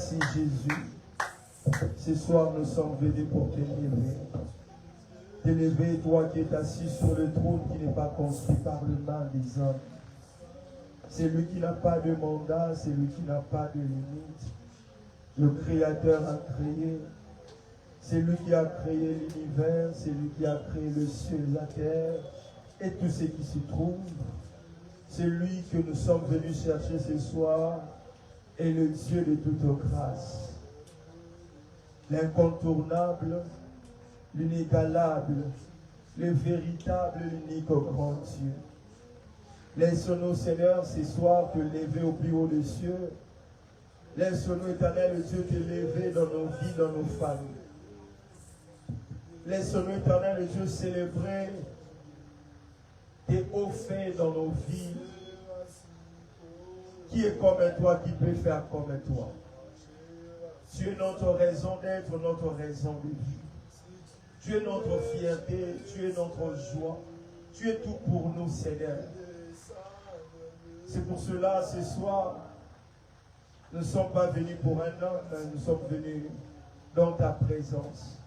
Merci Jésus. Ce soir, nous sommes venus pour t'élever. T'élever, toi qui es assis sur le trône qui n'est pas construit par le main des hommes. C'est lui qui n'a pas de mandat, c'est lui qui n'a pas de limite. Le Créateur a créé. C'est lui qui a créé l'univers, c'est lui qui a créé le ciel et la terre et tout ce qui s'y trouve. C'est lui que nous sommes venus chercher ce soir et le Dieu de toute grâce. L'incontournable, l'inégalable, le véritable, l'unique grand Dieu. Laisse-nous, Seigneur, ce soir te lever au plus haut des cieux. Laisse-nous, éternel Dieu, te lever dans nos vies, dans nos familles. Laisse-nous, éternel Dieu, célébrer tes hauts faits dans nos vies. Qui est comme toi, qui peut faire comme toi? Tu es notre raison d'être, notre raison de vie. Tu es notre fierté, tu es notre joie. Tu es tout pour nous, Seigneur. C'est pour cela, ce soir, nous ne sommes pas venus pour un homme, mais nous sommes venus dans ta présence.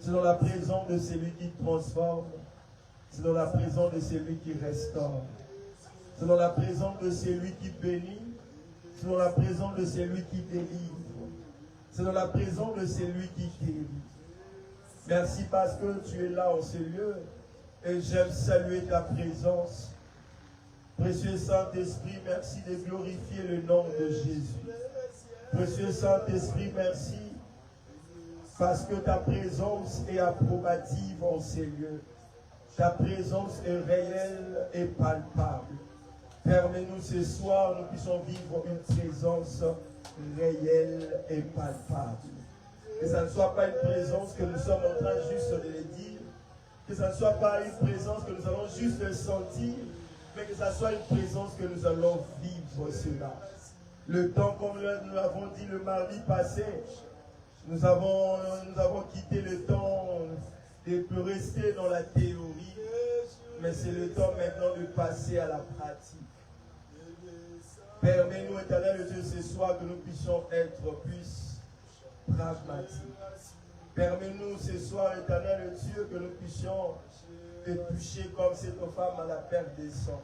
C'est dans la présence de celui qui transforme. C'est dans la présence de celui qui restaure. C'est dans la présence de celui qui bénit. C'est dans la présence de celui qui délivre. C'est dans la présence de celui qui guérit. Merci parce que tu es là en ce lieu. Et j'aime saluer ta présence. Précieux Saint-Esprit, merci de glorifier le nom de Jésus. Précieux Saint-Esprit, merci parce que ta présence est approbative en ces lieux. Ta présence est réelle et palpable. Permets-nous ce soir, nous puissions vivre une présence réelle et palpable. Que ça ne soit pas une présence que nous sommes en train juste de le dire, que ça ne soit pas une présence que nous allons juste sentir, mais que ça soit une présence que nous allons vivre cela. Le temps, comme nous l'avons dit le mardi passé, nous avons quitté le temps de rester dans la théorie, mais c'est le temps maintenant de passer à la pratique. Permets-nous, éternel Dieu, ce soir que nous puissions être plus pragmatiques. Permets-nous ce soir, éternel Dieu, que nous puissions te toucher comme cette femme à la perte des sangs.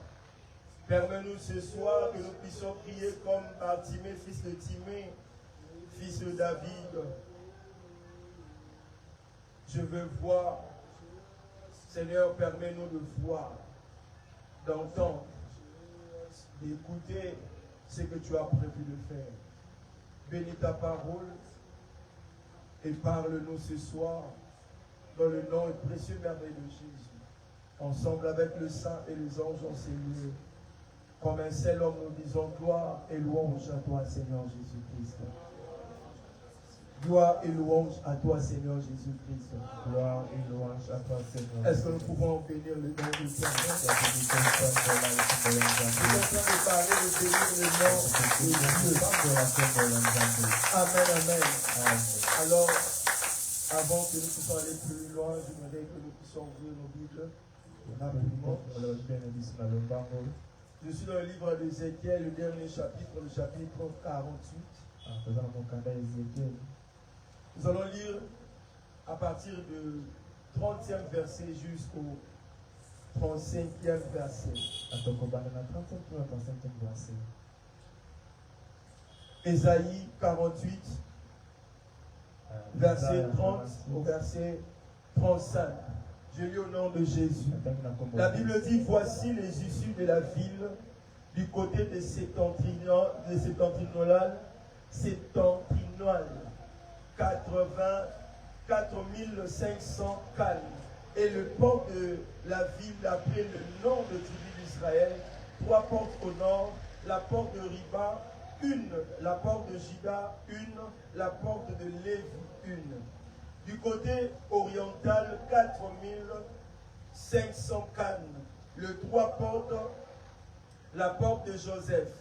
Permets-nous ce soir que nous puissions prier comme Bartimée, fils de Timée, fils de David. Je veux voir. Seigneur, permets-nous de voir, d'entendre, d'écouter ce que tu as prévu de faire. Bénis ta parole et parle-nous ce soir dans le nom et précieux merveille de Jésus. Ensemble avec le Saint et les anges en ces lieux. Comme un seul homme, nous disons gloire et louange à toi, Seigneur Jésus-Christ. Gloire et louange à toi, Seigneur Jésus-Christ. Gloire et louange à toi, Seigneur. Est-ce que nous pouvons bénir le nom du Seigneur? Nous sommes en train de parler de bénir le nom de Dieu. Amen, amen. Alors, avant que nous puissions aller plus loin, j'aimerais que nous puissions ouvrir nos Bibles. Je suis dans le livre d'Ézéchiel, le dernier chapitre, le chapitre 48. Nous allons lire à partir du 30e verset jusqu'au 35e verset. Ésaïe 48, verset 30 au verset 35. Je lis au nom de Jésus. La Bible dit, voici les issues de la ville du côté de septentrional, 84 500 calmes. Et le port de la ville appelé le nom de tribu d'Israël, 3 portes au nord, la porte de Riba, une, la porte de Juda, une, la porte de Lévi, une. Du côté oriental, 4 500 cannes. Le 3 portes, la porte de Joseph,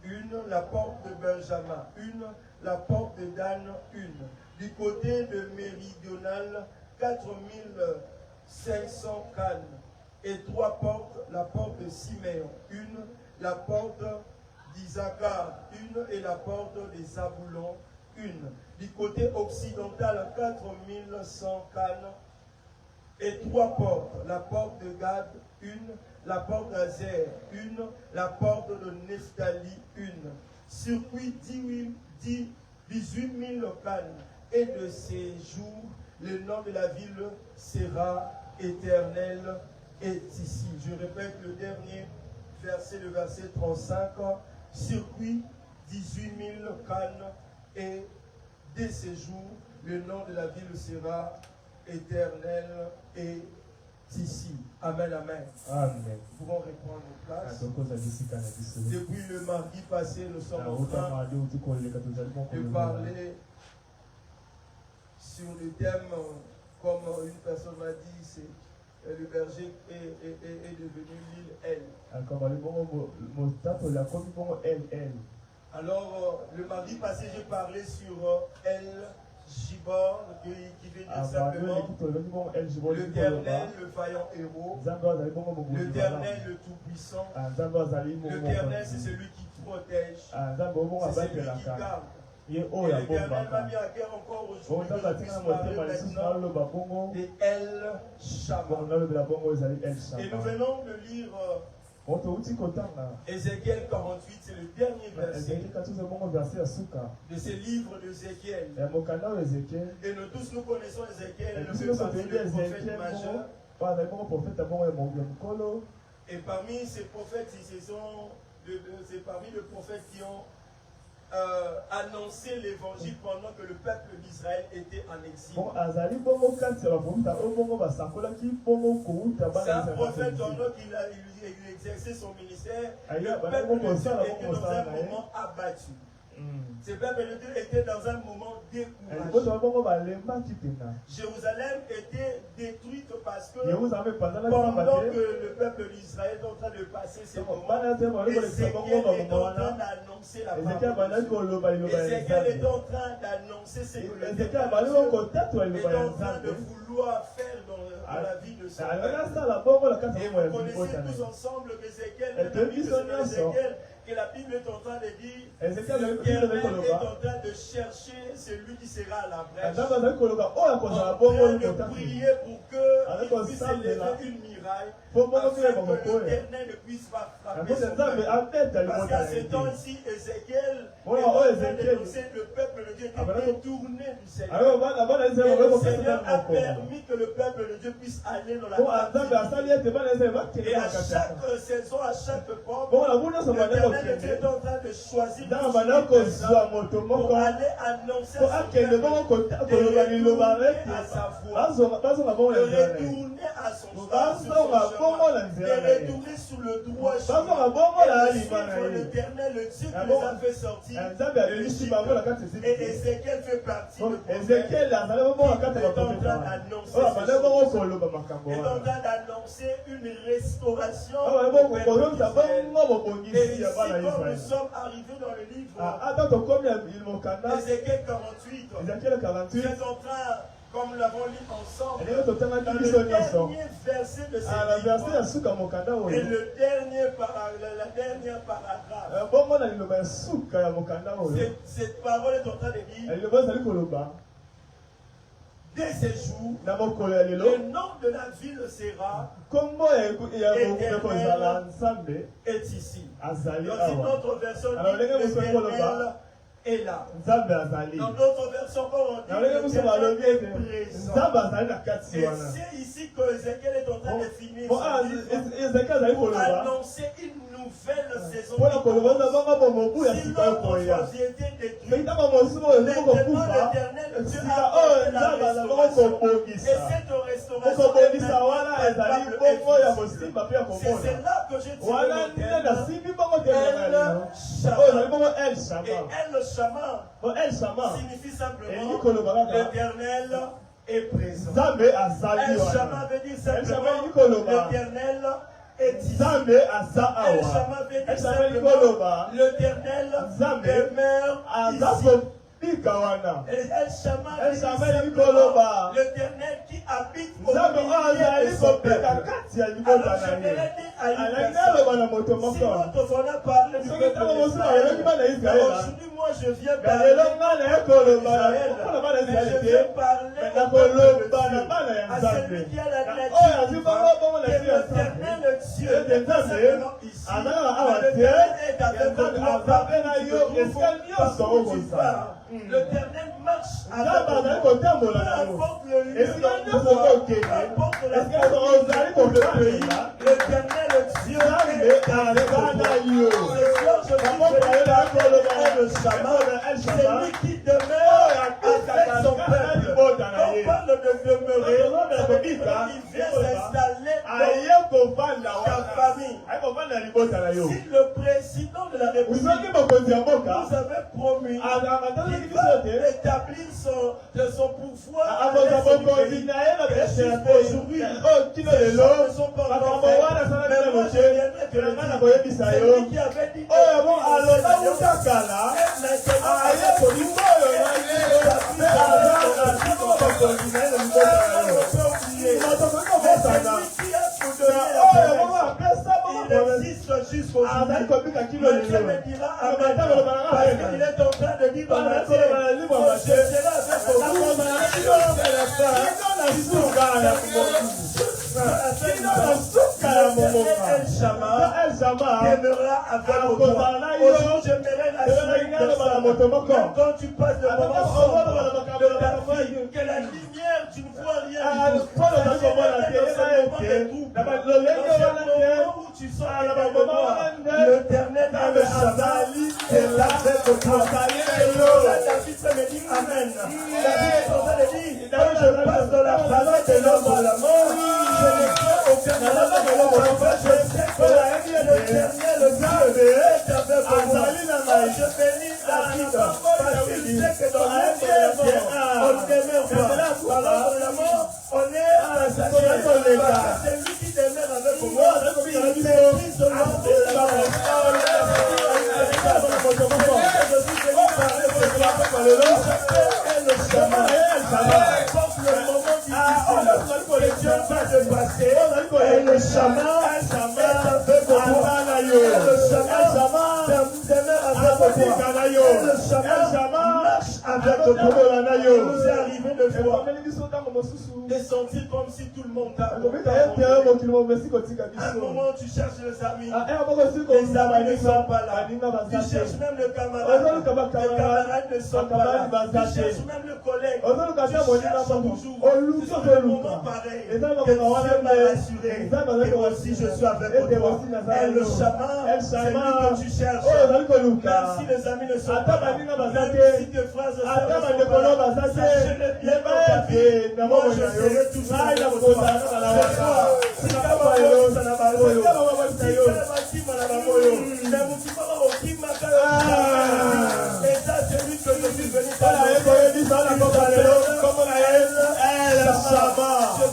une, la porte de Benjamin, une, la porte de Dan, une. Du côté de méridional, 4 500 cannes. Et 3 portes, la porte de Siméon, une, la porte d'Isaacar, une, et la porte des Zaboulons, une. Du côté occidental, 4100 cannes et 3 portes. La porte de Gad, une. La porte d'Azer, une. La porte de Nephtali, une. Circuit 18 000 cannes. Et de ces jours, le nom de la ville sera Éternel est ici. Je répète le dernier verset, le verset 35. Circuit 18 000 cannes. Et dès ces jours, le nom de la ville sera Éternel est ici. Amen, amen. Amen. Nous pouvons reprendre nos places. Depuis le mardi passé, nous sommes en train de parler sur le thème, comme une personne m'a dit, c'est le berger est devenu l'île L. Alors, le mardi passé, j'ai parlé sur El Gibor, qui veut dire simplement l'Éternel, le vaillant héros, l'Éternel, le tout-puissant, l'Éternel, c'est celui qui protège, c'est celui qui garde. Et l'Éternel m'a mis à cœur encore aujourd'hui que je puisse parler maintenant de El Shammah. Et nous venons de lire Ézéchiel 48, c'est le dernier verset de ce livre d'Ézéchiel. Et nous tous nous connaissons Ézéchiel, le prophète majeur. Et parmi ces prophètes, c'est parmi les prophètes qui ont annoncé l'évangile pendant que le peuple d'Israël était en exil. C'est un prophète pendant qu'il exerçait son ministère. Le peuple de Dieu était dans un moment abattu. Ce peuple de Dieu était dans un moment découragé. Jérusalem était détruite parce que pendant que le peuple d'Israël est en train de passer ces moments, Ézéchiel est en train d'annoncer la parole. Ézéchiel est en train d'annoncer ce que le Éternel est en train de vouloir faire dans la vie de son peuple. Et vous connaissez tous ensemble Ézéchiel, que la Bible est en train de dire l'Éternel est en train de chercher celui qui sera à la brèche, en train de prier pour qu'il puisse élever une muraille afin que l'Éternel puisse frapper son peuple. Parce qu'à ce temps-ci, Ézéchiel est en train d'annoncer le peuple de Dieu était détourné du Seigneur. Et le Seigneur a permis que le peuple de Dieu puisse aller dans la captivité. Et à chaque saison, à chaque peuple, l'Éternel est en train de choisir pour aller annoncer à son peuple de retourner à sa voix, de retourner à son chemin, de retourner sur le droit chemin et de suivre l'Éternel, le Dieu qui les a fait sortir de l'Égypte. Et Ézéchiel fait partie de prophète qui est en train d'annoncer une restauration au peuple d'Israël. Et ici, comme nous sommes arrivés dans le livre Ézéchiel 48, nous sommes en train, comme nous l'avons lu ensemble, le dernier verset de ce livre et le dernier la dernière paragraphe. Cette parole est en train de dire dès ces jours, le nom de la ville sera Éternel est ici. Dans une autre version, l'Éternel est là. Dans d'autres versions, on dit l'Éternel est présent. Et c'est ici que Ézéchiel est en train de finir pour annoncer une nouvelle saison. Si notre société est détruite, maintenant l'Éternel Dieu a apporté la restauration. Et cette restauration est c'est là que j'ai tiré le terme El Shammah. Et El Shammah signifie simplement l'Éternel est présent. El Shammah veut dire simplement l'Éternel est ici. El Shammah veut dire simplement l'Éternel demeure ici. El Shammah veut dire simplement l'Éternel qui habite au milieu de son peuple. Alors j'aimerais dire à une personne, si notre on a parlé du peuple d'Israël, aujourd'hui moi je viens parler du peuple d'Israël, mais je viens parler au peuple de Dieu, à celui qui a la nature divine, que l'éternel Dieu n'est pas simplement ici, mais l'éternel est avec toi partout où tu pars. L'éternel marche avec toi, peu importe le lieu, peu importe la forme de pays, l'éternel Dieu est avec toi. Ce soir, je dis le Shama, c'est lui qui demeure avec son peuple. Quand on parle de demeurer, ça veut dire qu'il vient s'installer dans ta famille. Si le président de la République nous avait promis qu'il va établir son pouvoir aujourd'hui, ne sont pas encore faits. Mais moi je viendrai te le dire, c'est lui qui avait dit il existe jusqu'aujourd'hui. Dieu me dira amen. Parce qu'il est en train de dire dans la terre, je serai El Shama demeurera avec toi. Aujourd'hui, j'aimerais rassurer même quand tu passes de moments sombres de ta vie, que la lumière, tu ne vois rien du tout. Dans ce moment où tu sens l'éternel dans le Shama est là avec toi. David me dit amen. David est en train de dire, quand je passe dans la vallée de l'homme de la mort, je ne peux aucun malheur de l'homme. Je sais que l'éternel Dieu est avec moi. Je bénis David parce qu'il sait que dans l'homme de la mort, on ne demeure pas. Dans l'homme de la mort, on est attaché. C'est lui qui demeure avec moi. Il maîtrise l'homme de la mort. Le Shama est avec toi. Le Shama demeure avec toi. Le Shama marche avec toi. Nous est arrivé de voir de sentir comme si tout le monde t'a. À un moment tu cherches les amis. Les amis ne sont pas là. Tu cherches même le camarade. Les camarades ne sont pas là. Tu cherches même le collègue. Tu cherches toujours. Ce sont des moments pareils que Dieu m'a rassuré. Et aussi je suis avec toi. Et le Shama, c'est lui que tu cherches. Même si les amis ne sont pas là. Même si tes phrases ne sont pas là. Sachez-le bien dans ta vie. Moi je serai toujours avec toi. Si tu as et ça c'est lui que je suis venu t'annoncer. Je suis en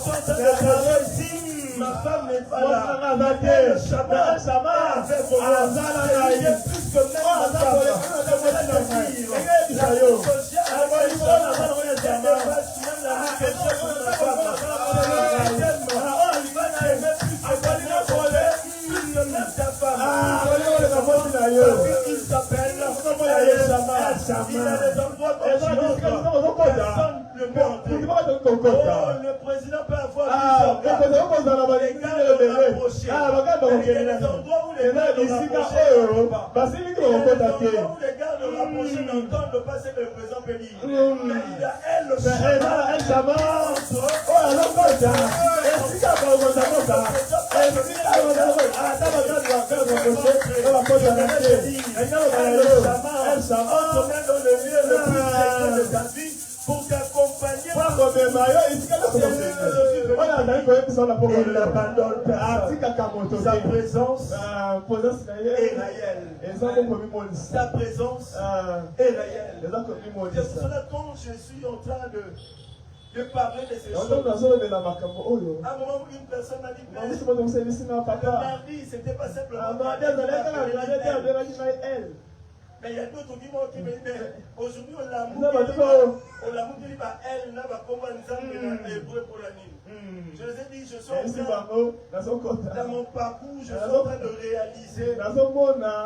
train de travailler ici. Ma femme n'est pas là. Le Shama avec moi. C'est plus que même ma femme. Je voudrais te dire. La social avec moi. Il s'appelle il a des endroits comme personne ne peut entrer. Le président peut avoir plusieurs gars. Les gars l'ont approché. Il y a des endroits où les gars l'ont approché. Il y a des endroits où les gars l'ont approché n'entendent pas ce que le président peut dire. Mais il y a El Shama. Pour t'accompagner il n'abandonne personne. Sa présence est réelle. Sa présence est réelle. C'est pour cela quand je suis en train de parler de ces choses. À un moment où une personne m'a dit que mardi, c'était pas simplement. Mais il y a d'autres qui me disent, mais aujourd'hui, l'amour. On l'a montré par elle, n'a pas comment nous hébreu pour la nuit. Je les ai dit, je suis en train, dans mon parcours, je suis en train de réaliser,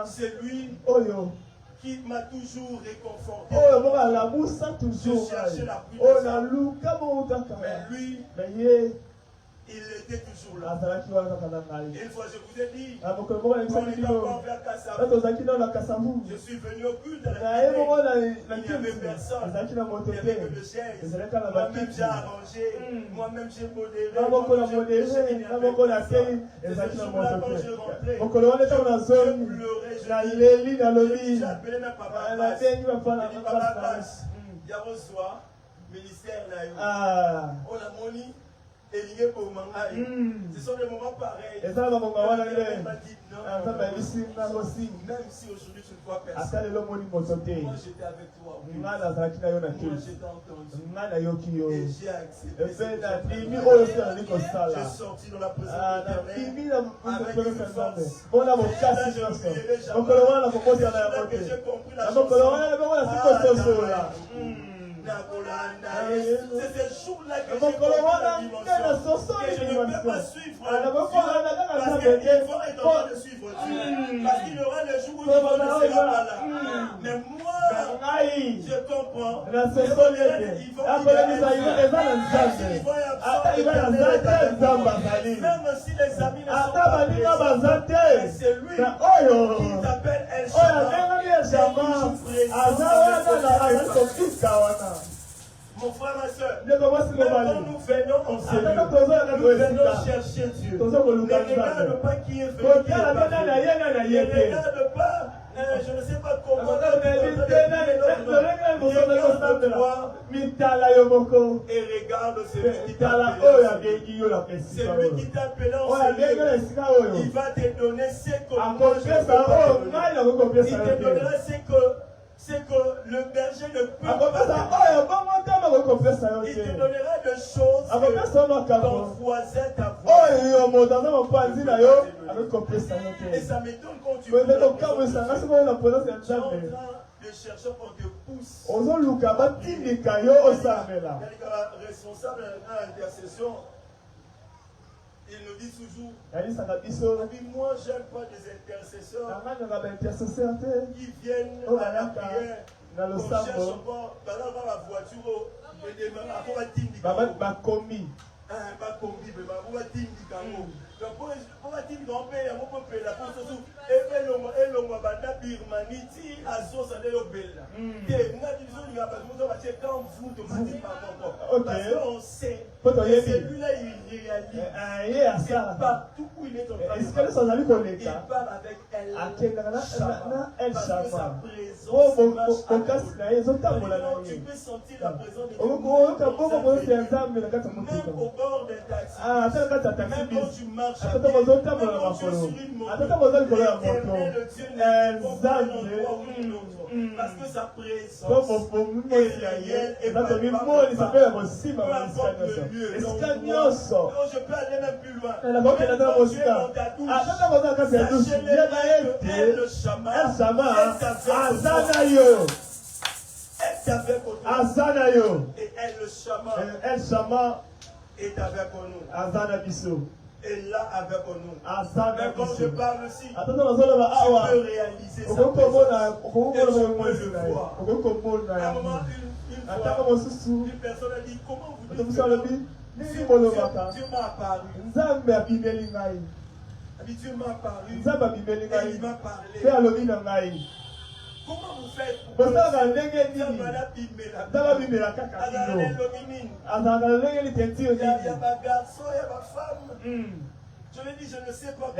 c'est lui qui m'a toujours réconforté. Je cherchais la pluie de ça. Mais lui, il était toujours là. Et une fois, je vous ai dit, quand on est encore vers Kassavou, je suis venu au culte à la il n'y avait personne. Il n'y avait que de chaises. Moi-même, j'ai arrangé. Moi-même, j'ai modéré. J'ai péché, il n'y avait personne. C'est ce jour-là, quand je rentrais, je pleurais. J'ai appelé même Papa Basse. J'ai dit, Papa Basse, il y a reçu ministère là. On a moni. Ce sont des moments pareils. Il m'a dit non. Même si aujourd'hui tu ne vois personne, moi j'étais avec toi. Moi j'étais entendu. Et j'ai accepté. J'ai sorti dans la présence de l'Éternel avec une force. Là je n'oublierai jamais. Que j'ai compris la chanson. C'est ce jour-là que j'ai compris la dimension. Que je ne peux pas suivre parce qu'il faut être en train de suivre Dieu. Parce qu'il y aura le jour où Dieu ne sera pas là. Mais moi, je comprends. Ils vont même si les amis ne sont pas présents, c'est lui qui t'appelle El Shaddai. Mon frère, ma soeur, même quand nous venons en Seigneur, nous venons chercher Dieu. Ne regarde pas qui est venu. Ne regarde pas, je ne sais pas comment. Et regarde celui qui t'a appelé. C'est lui qui t'a appelé en Seigneur. Il va te donner ce que moi je ne peux pas donner. Il te donnera ce que le berger ne peut pas donner. Il te donnera des choses que ton voisin t'a voulu. Et ça m'étonne quand tu es de chercher qu'on te pousse. Responsable à l'intercession, il nous dit toujours, moi j'aime pas des intercesseurs qui viennent à la prière, on cherche encore, par exemple la voiture, et on sait que celui-là il réalise partout où il est en train il parle avec elle parce que sa présence marche. Tu peux sentir la présence de Dieu même au bord d'un taxi, même quand tu marches à pied, même quand tu es sur une moto, l'éternel Dieu n'est pas un endroit ou un autre, parce que sa présence est réelle et palpable. Peu importe le lieu, l'endroit, je peux aller même plus loin. Même quand tu es dans ta douche, sachez-le que El Shaddai est avec nous. Et El Shaddai est avec nous. Et là avec nous. Mais quand je parle aussi, tu peux réaliser sa présence. Et je peux le voir. À un moment, une personne a dit, comment vous dites que Dieu m'a apparu. Dieu m'a apparu et il m'a parlé. Comment vous faites pour que il y a ma garçon, il y a ma femme. Je lui dis, je ne sais pas comment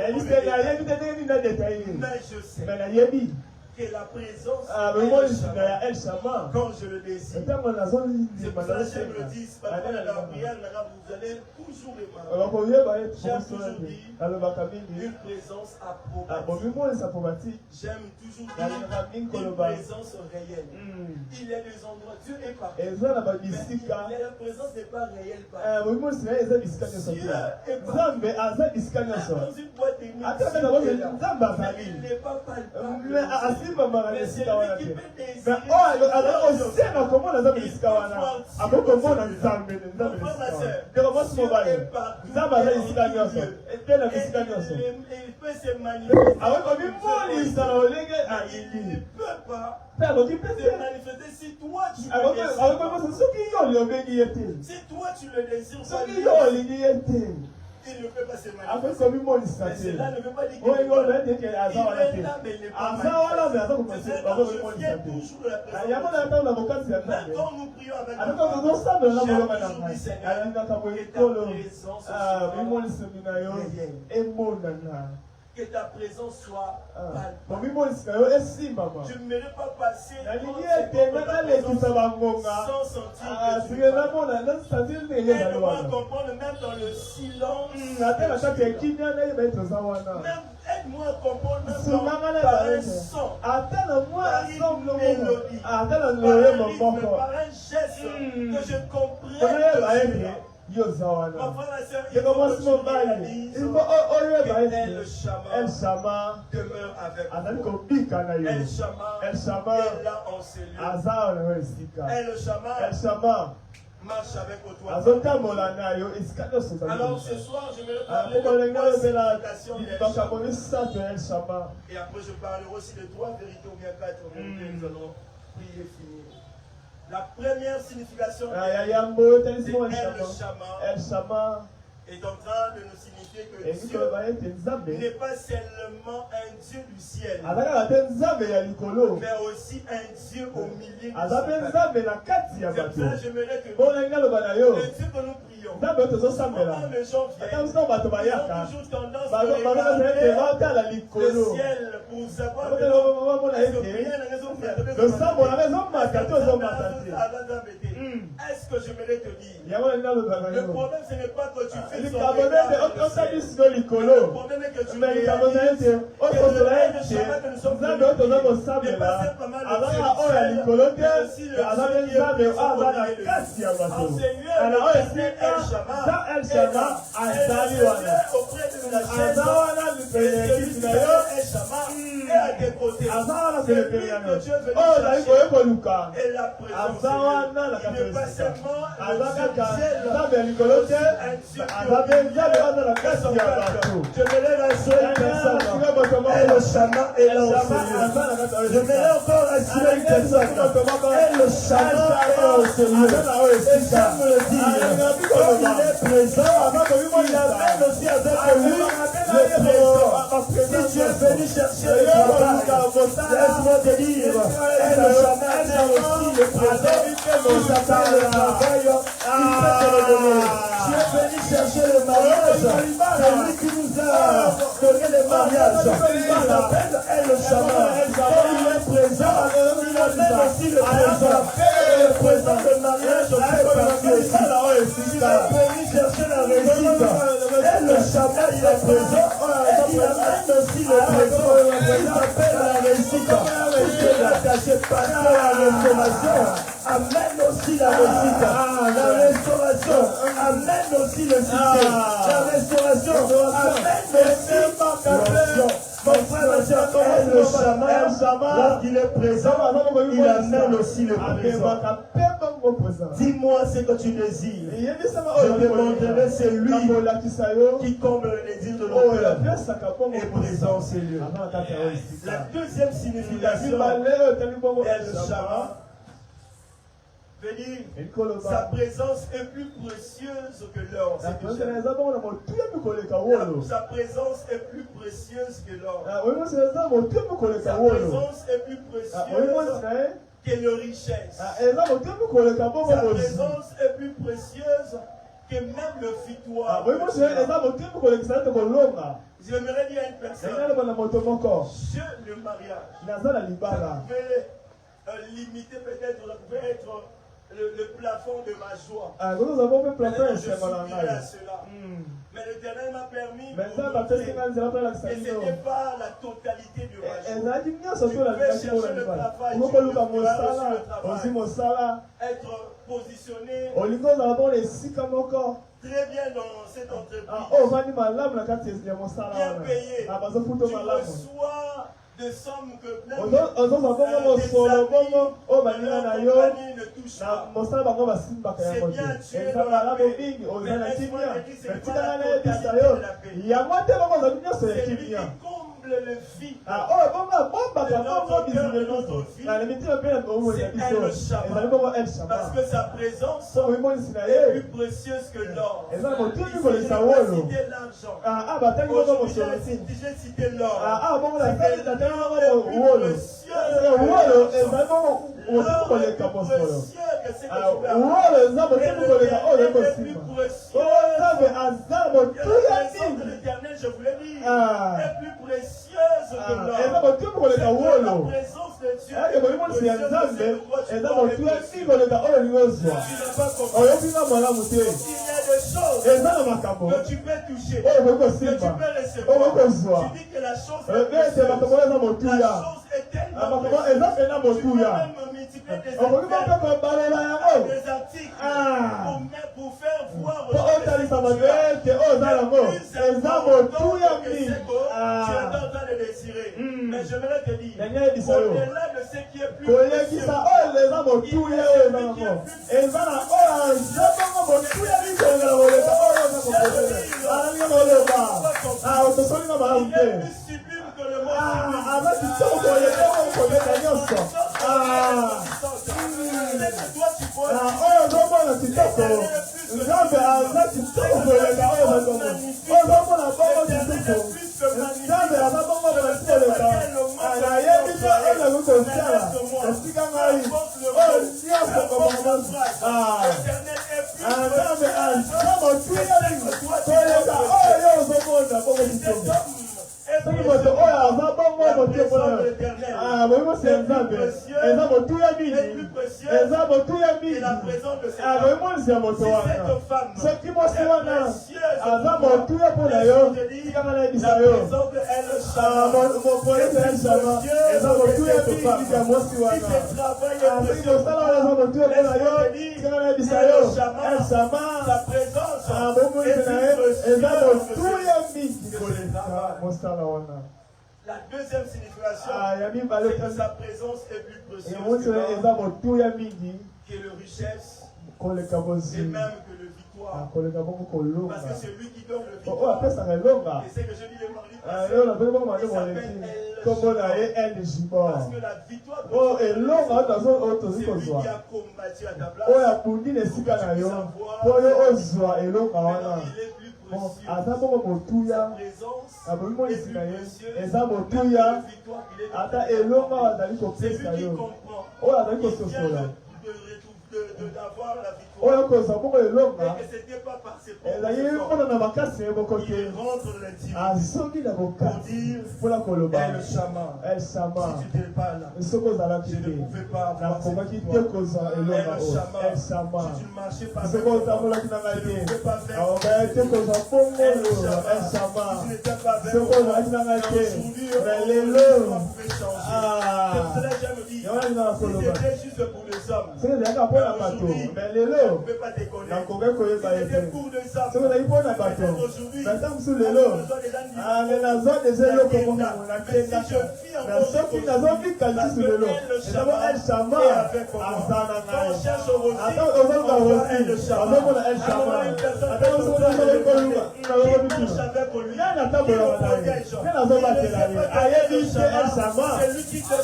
mais je sais que la présence El Shaddai, quand je le désire, c'est pour ça que je me dis, pendant la prière, vous allez toujours aimer. J'aime toujours dire une présence approbative. J'aime toujours dire une présence réelle. Il y a des endroits, Dieu est partout. Mais la présence n'est pas réelle partout. Dieu est partout. Dans une boîte de nuit, il n'est pas palpable. Mais c'est lui qui peut désirer. Comment on a mis tu es partout. Il peut se manifester. Il ne peut pas se manifester si toi tu le désires. Si toi tu le désires, il ne peut pas se manifester. Mais cela ne veut pas dire qu'il est là, mais il n'est pas manifesté. C'est ça, je viens toujours de la présence. Même quand nous prions avec nous, chaque jour du Seigneur, que ta présence que ta présence soit palpable. Je ne me pas passer sans sentir que tu aide-moi à comprendre même dans le silence. Aide-moi à comprendre même par un son, par une mélodie, par un rythme, par un geste, que je comprenne que tu es là. Ma frère et sœur, il faut continuer la lise que El Shammah demeure avec vous. El Shammah est là en cellule. El Shammah marche avec toi. Alors ce soir, je vais parler de trois significations d'El Shammah. Et après, je parlerai aussi de trois vérités ou bien quatre vérités. Nous allons prier finir. La première signification de El Shammah est en train de nous signifier que Dieu n'est pas seulement un Dieu du ciel, mais aussi un Dieu au milieu de son peuple. C'est pour ça que j'aimerais que le Dieu que nous prions, quand les gens viennent, ils ont toujours tendance à regarder le ciel pour savoir que est-ce que j'aimerais te dire? Le problème, ce n'est pas que tu fais son regard. Le problème est que tu réalises que le Shammah que nous sommes venus n'est pas simplement le Dieu du ciel, mais aussi le Dieu qui est présent au milieu de nous. En Seigneur, le Seigneur El Shammah est là auprès de la chaise, et celui qui est El Shammah est à tes côtés. C'est lui que Dieu veut chercher et la présence. Il n'est pas seulement le Dieu du ciel, un Dieu je me lève à seule personne. Et le Shammah est là au Seigneur. Je me lève encore à seule personne. Et le Shammah est là au Seigneur. Et j'aime le dire, comme il est présent, il amène aussi avec lui le présent. Si tu es venu chercher le travail, laisse-moi te dire, et le Shammah est aussi le présent. Il s'appelle le travail, il peut te le donner. Tu es venu chercher le mariage, c'est lui qui nous a donné le mariage. Il s'appelle El Shammah. Quand il est présent, il amène aussi le présent. Et le présent de mariage fait partie aussi. Tu es venu chercher la réussite. El Shammah, il est présent. Et il amène aussi le présent. Il s'appelle la réussite. Tout est attaché par la restauration. Amène aussi la réussite. La restauration amène aussi le succès. La restauration amène aussi l'onction. Mon frère, le Shammah, lorsqu'il est présent, il amène aussi le présent. Dis-moi ce que tu désires. Je te montrerai celui qui comble les désirs de nos cœurs et présent au Seigneur. La deuxième signification d'El Shammah veut dire sa présence est plus précieuse que l'or. Sa présence est plus précieuse que l'or. Sa présence est plus précieuse que les richesses. Sa présence est plus précieuse que même le fitoire. J'aimerais dire à une personne, Dieu le mariage, ça pouvait limiter peut-être, ça pouvait être le plafond de ma joie. Je suis à cela. Mais l'Éternel m'a permis de montrer. Et ce n'était pas la totalité de ma joie. Je vais chercher le travail, être positionné très bien dans cette entreprise. Bien payé. Tu reçois de sommes que même ne touche pas. C'est bien Dieu dans la paix. Mais laisse-moi te dire, c'est pas la totalité de la paix. C'est lui qui comble le vide de notre cœur, de notre vie. C'est le Shabbat. Parce que sa présence est plus précieuse que l'or. Je n'ai pas cité l'argent. Aujourd'hui, j'ai cité l'or. C'est l'or le plus précieux. L'or le plus précieux que c'est que tu as. Le plus précieux. La présence de l'Éternel, je vous l'ai dit, est plus précieuse que l'or. La présence de Dieu est plus précieuse que ce que tu n'as pas compris. Il y a des choses que tu peux toucher, que tu peux recevoir. Tu dis que la chose est précieuse. La chose est tellement précieuse. Tu peux même multiplier des articles pour faire voir aux gens que tu es en train de désirer. Mais j'aimerais te dire, au-delà de ce qui est plus précieux, la deuxième signification, c'est que sa présence est plus précieuse que le richesse et même que le victoire. Parce que c'est lui qui donne le victoire. Et c'est que je dis le mardi passé, il s'appelle El Gibor. Parce que la victoire c'est lui qui a combattu à ta place. Pour que tu puisses savoir il est plus précieux. Sa présence est plus précieuse que la victoire qu'il est dans. C'est lui qui comprend. Il vient d'avoir la victoire. Et que ce n'était pas par ses propres efforts. Il rentre dans l'intimité pour dire El Shammah. Si tu n'étais pas là, je ne pouvais pas avoir cette victoire. El Shammah. Si tu ne marchais pas avec moi, je ne pouvais pas faire El Shammah. Si tu n'étais pas avec moi, aujourd'hui, l'histoire pouvait changer. C'est cela que j'aime dire. Si c'était juste pour les hommes, aujourd'hui, on ne peut pas déconner. C'était pour les hommes. Aujourd'hui, on a besoin des gens mais si je vis encore El Shammah est avec moi. Quand on cherche aujourd'hui, on voit El Shammah. Alors une personne qui marche avec lui, qui protège. C'est lui qui te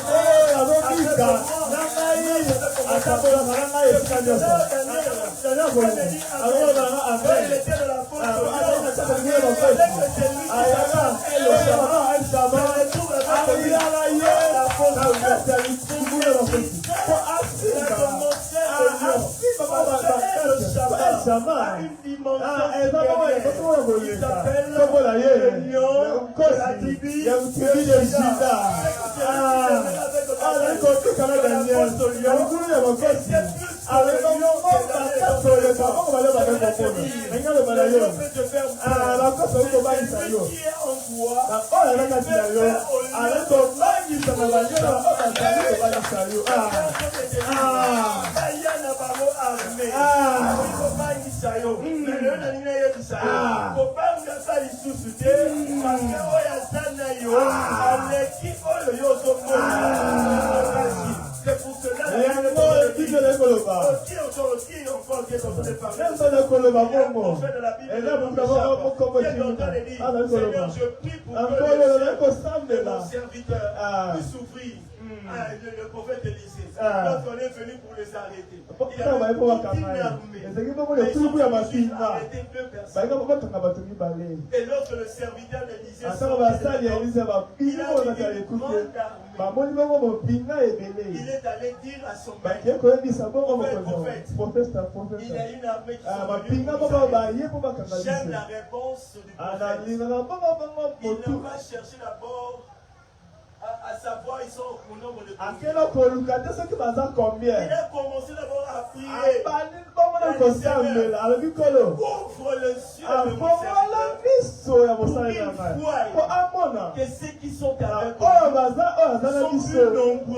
Paul qui est en train de parler. Même dans le Koloba, Il y a un bon, prophète de la Bible, et le là, nom vous de avez Jacques, un qui est en train de dire, Ah, dans le Koloba. Seigneur, je prie pour Encore, que le le Koloba, ciel de là. mon serviteur Ah. puisse s'ouvrir. Ah, le prophète Élisée, Ah. lorsqu'on est venu pour les arrêter, il y Pourquoi avait vous avez toute pas une camarade? armée. Et c'est qui vous Mais le ils tout ont pour la juste machine. arrêté 2 Bah, personnes. il va pas battre balai. Et lorsque le serviteur d'Élisée Ata sortait ba de sali ya la Elisa ba il pino a na vu ta une écouter. grande armée. Ba moni bango mo pinga ebele. Il est allé dire à son Ba maître, ke ko yebisa bongo mo Prophète, ko. prophète. Prophète. il y a une armée qui Ah sont ba venus pinga pour ba nous ba arrêter. ye po ba kanga J'aime la biso. réponse du Ana prophète. lina na bongo bongo Il motu. n'a pas cherché d'abord à savoir ils sont au nombre de combien. Akelo ko lukate soki baza Il combien. a commencé d'abord à prier. Abani bongo na ko sambela alobi kolo. Ouvre le ciel de mon Afongola serviteur. miso ya mosala na ngai. Po amona. Que ceux qui sont avec Oyo nous baza oyo aza na biso.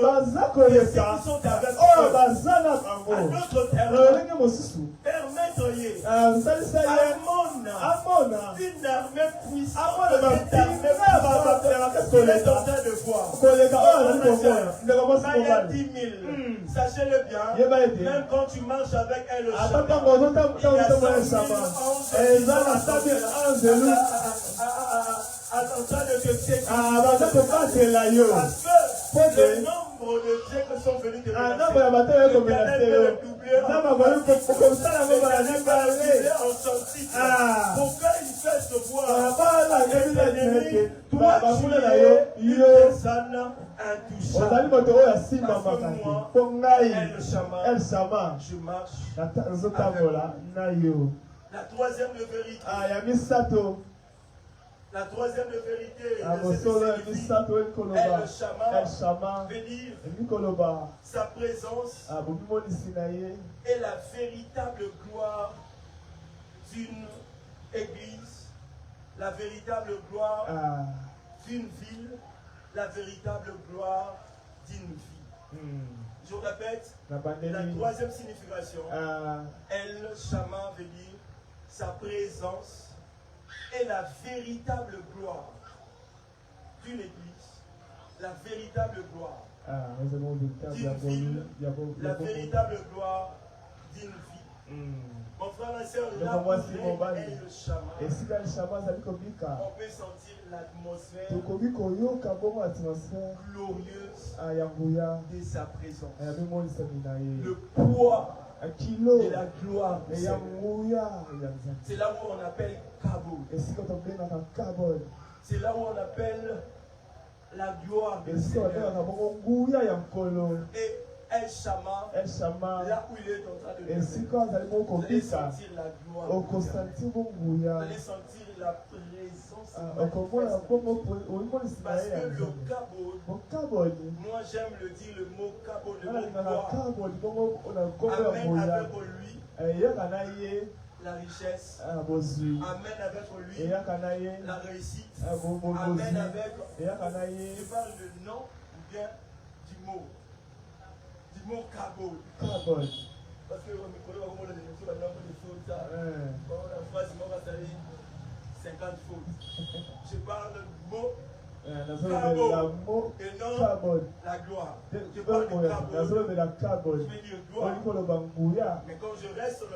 Baza koleka. Oyo baza na à bango. notre terrain, Lolenge mosusu. permettez Salisa ye. Amona. une armée puissante. Amona ba Cette armée pinga ba puissante, ba ka il est en koleka. train de voir. Koleka oyo azali komona. Ndeko mosi Il y a mobali. 10 000. Sachez-le bien, Yeba ete. même quand tu marches avec elle, le Ata chemin, ntango ozotambola il y a shama. 100 000 Eza na sabi anzelu. en train de te sécuriser. Baza kobatela yo. Parce que le nombre de dieux qui sont venus te Ntango ya bato oyo komenase yo. Ntango akoki kokosala ngo bala mibale. pour qu'il fasse se voir. Bala ngebila neke. Toi, Bafuna na tu yo. es une Yo. personne intouchable. Ozali moto oyo asimbamaka te. Mpo ngai El Shama Je marche. nazotambola na yo. La troisième de vérité. Ya misato. La troisième de vérité. Mosolo ya misato ekoloba. El Shama Veut dire ekoloba. sa présence Bobimonisi na ye. est la véritable gloire d'une église, la véritable gloire d'une ville, la véritable gloire d'une vie. Je répète, la troisième signification, El Shama veut dire sa présence est la véritable gloire d'une église, la véritable gloire d'une ville, la véritable gloire d'une vie. Mon frère et soeur, là où est le Shama, on peut sentir l'atmosphère glorieuse de sa présence. Le poids de la gloire du Seigneur. C'est là où on appelle Kabod. C'est là où on appelle la gloire du Seigneur. Et El Shama, là où il est en train de demeurer, vous allez sentir la gloire du Seigneur. Vous allez sentir la présence manifeste. Parce que le Kabod, moi j'aime le dire, le mot Kabod, le mot gloire, amène avec lui la richesse, amène avec lui la réussite, amène avec, je parle de nom ou bien du mot Kabod. Parce que on me connaît vraiment les émissions, on a des fautes, la phrase, on va salir 50 fautes. Je parle du mot Kabod et non la gloire. Je parle du Kabod. Je vais dire gloire. Mais quand je reste sur le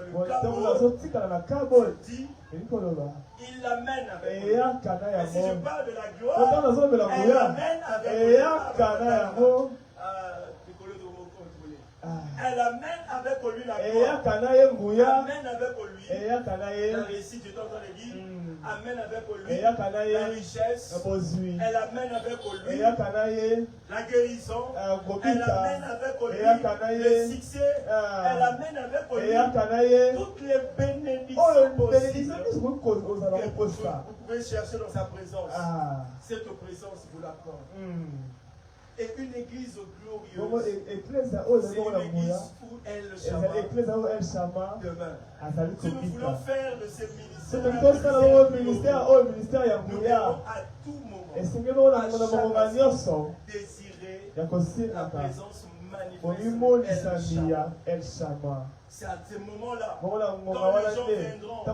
Kabod, je dis, il l'amène avec lui. Et si je parle de la gloire, elle l'amène avec lui. Elle amène avec lui la gloire. Amène avec lui la réussite, je t'entends le dire. Amène avec lui la richesse. Elle amène avec lui la guérison. Elle amène avec lui le succès. Elle amène avec lui toutes les bénédictions possibles. Vous pouvez chercher dans sa présence. Cette présence vous l'accorde. Et une église glorieuse, c'est une église où El Shama demeure. Si nous voulons faire de ces ministères, nous devons à tout moment, à chaque instant, désirer la présence manifeste El Shama. C'est à ce moment-là, quand les gens viendront, il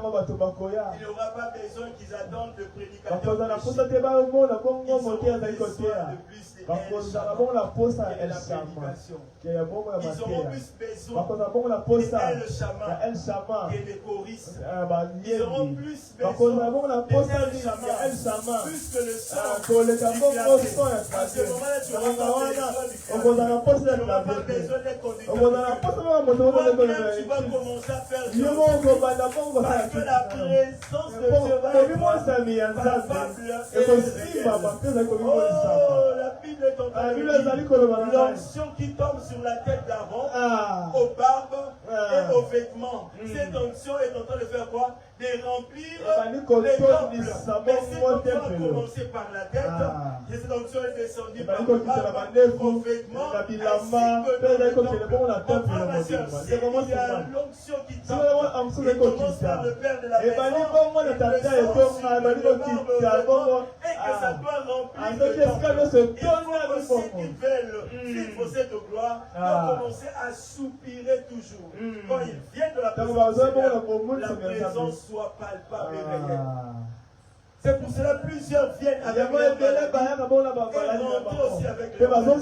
n'y aura pas besoin qu'ils attendent le prédicateur. Ils ont besoin de plus de El Shammah. Ils auront plus besoin de El Shammah que les choristes. Ils auront plus besoin de El Shammah plus que le sang du clavier. À ce moment-là, tu n'auras pas besoin du clavier. Tu n'auras pas besoin d'être conducteur. Toi-même, tu vas commencer à faire du parce que la présence de Dieu va être palpable et réelle. Oh, la Bible est en train de dire l'onction qui tombe sur la tête d'Aaron, aux barbes et aux vêtements. Cette onction est en train de faire quoi? De remplir les temples. Mais cette onction a commencé par la tête, et cette onction est descendue par le barbe, aux vêtements, ainsi que dans le temple. Mon frère, ma soeur, s'il y a l'onction qui tombe, il commence par le père de la maison, et que ça doit remplir le temple. Il faut aussi qu'ils veulent vivre cette gloire, doivent commencer à soupirer toujours. Quand ils viennent de la présence, la présence soit palpable et réelle. C'est pour cela que plusieurs viennent avec leur maladie et rentrent aussi avec leur maladie.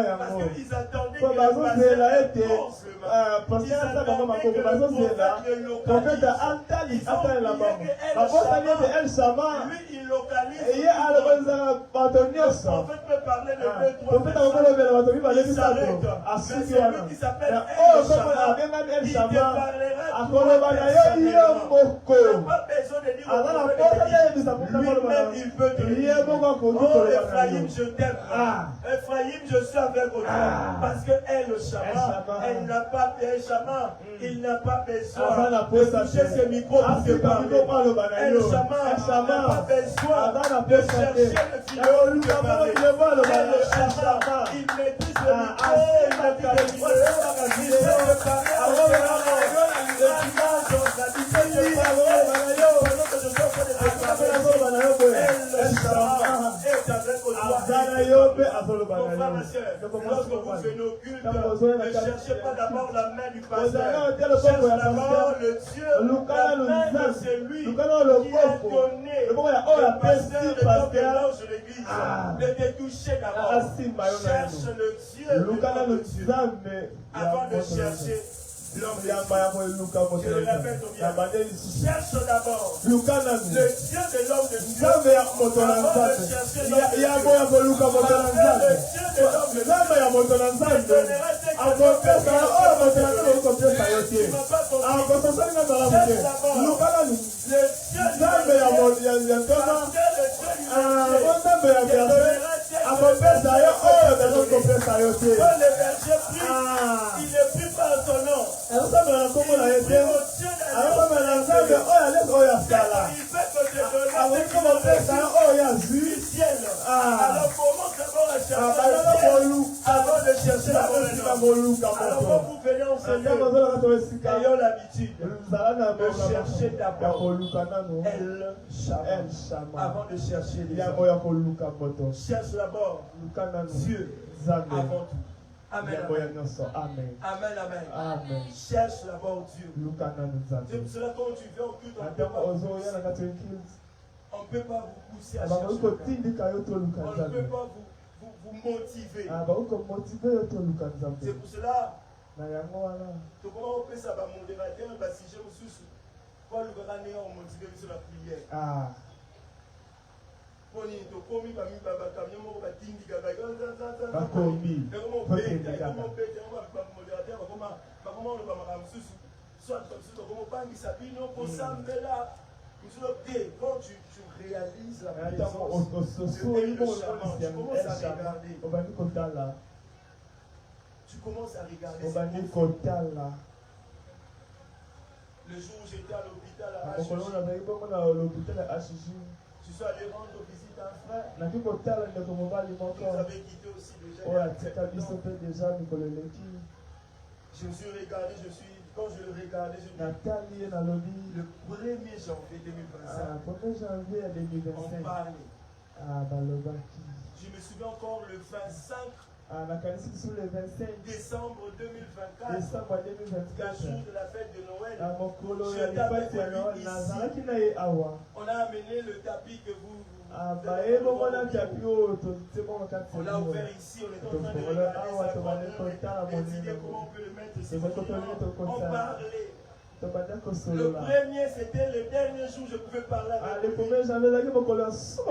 Parce qu'ils attendaient que le pasteur pose le mal. Ils attendaient que le prophète le localise. Ils ont oublié que El Shammah, lui, il localise. Le prophète peut parler de 2-3 personnes. Il s'arrête. Mais celui qui s'appelle El Shammah, il te parlera personnellement. Tu n'as pas besoin de dire au prophète lui-même, il peut te dire, oh Ephraïm, je t'aime. Ephraïm, je suis avec toi. Parce que El Shammah, elle n'a pas, El Shammah, il n'a pas besoin de toucher ce micro pour te parler. El Shammah n'a pas besoin de chercher le filon pour te parler. El Shammah, il maîtrise le micro, il maîtrise le micro. Il sait te parler lorsque vous venez au culte, ne cherchez pas d'abord la main du pasteur. Cherchez d'abord le Dieu, la main de celui qui a donné le pasteur de ton mélange de l'église. De te toucher d'abord. Cherche le Dieu de avant de chercher l'homme. Je le répète bien. Cherche d'abord le Dieu de l'homme de Dieu. Avant de chercher l'homme de Dieu. Le Dieu de l'homme de Dieu. Il donnera ce que tu as il est pris par son nom. Il fait que alors comment d'abord à chercher avant de chercher la bonne. Alors quand vous venez en Seigneur, ayons l'habitude de chercher d'abord El Shammah avant de chercher les hommes. Cherche d'abord Dieu avant tout. Amen, amen. Amen, amen. Amen. Cherche d'abord Dieu. C'est pour cela quand tu viens au culte, on ne peut pas vous pousser à chercher. On ne peut pas vous motiver. C'est pour cela que comment on peut ça va modérateur, si je me suis pas le grand néant motivé sur la prière. Quand tu réalises la présence de El Shammah, tu commences à regarder. Le jour où j'étais à l'hôpital à HJ, je suis allé rendre visite à un frère. Vous avez quitté aussi déjà. Je me suis regardé, quand je le regardais, je me dis, le 1er janvier 2025, on parlait. Je me souviens encore le 25 Décembre 2024, le jour de la fête de Noël, je t'avais connu ici. On a amené le tapis que vous on l'a ouvert ici, on est en train de regarder ça et dire comment on peut le mettre ici. On parlait. Le premier, c'était le dernier jour où je pouvais parler avec lui.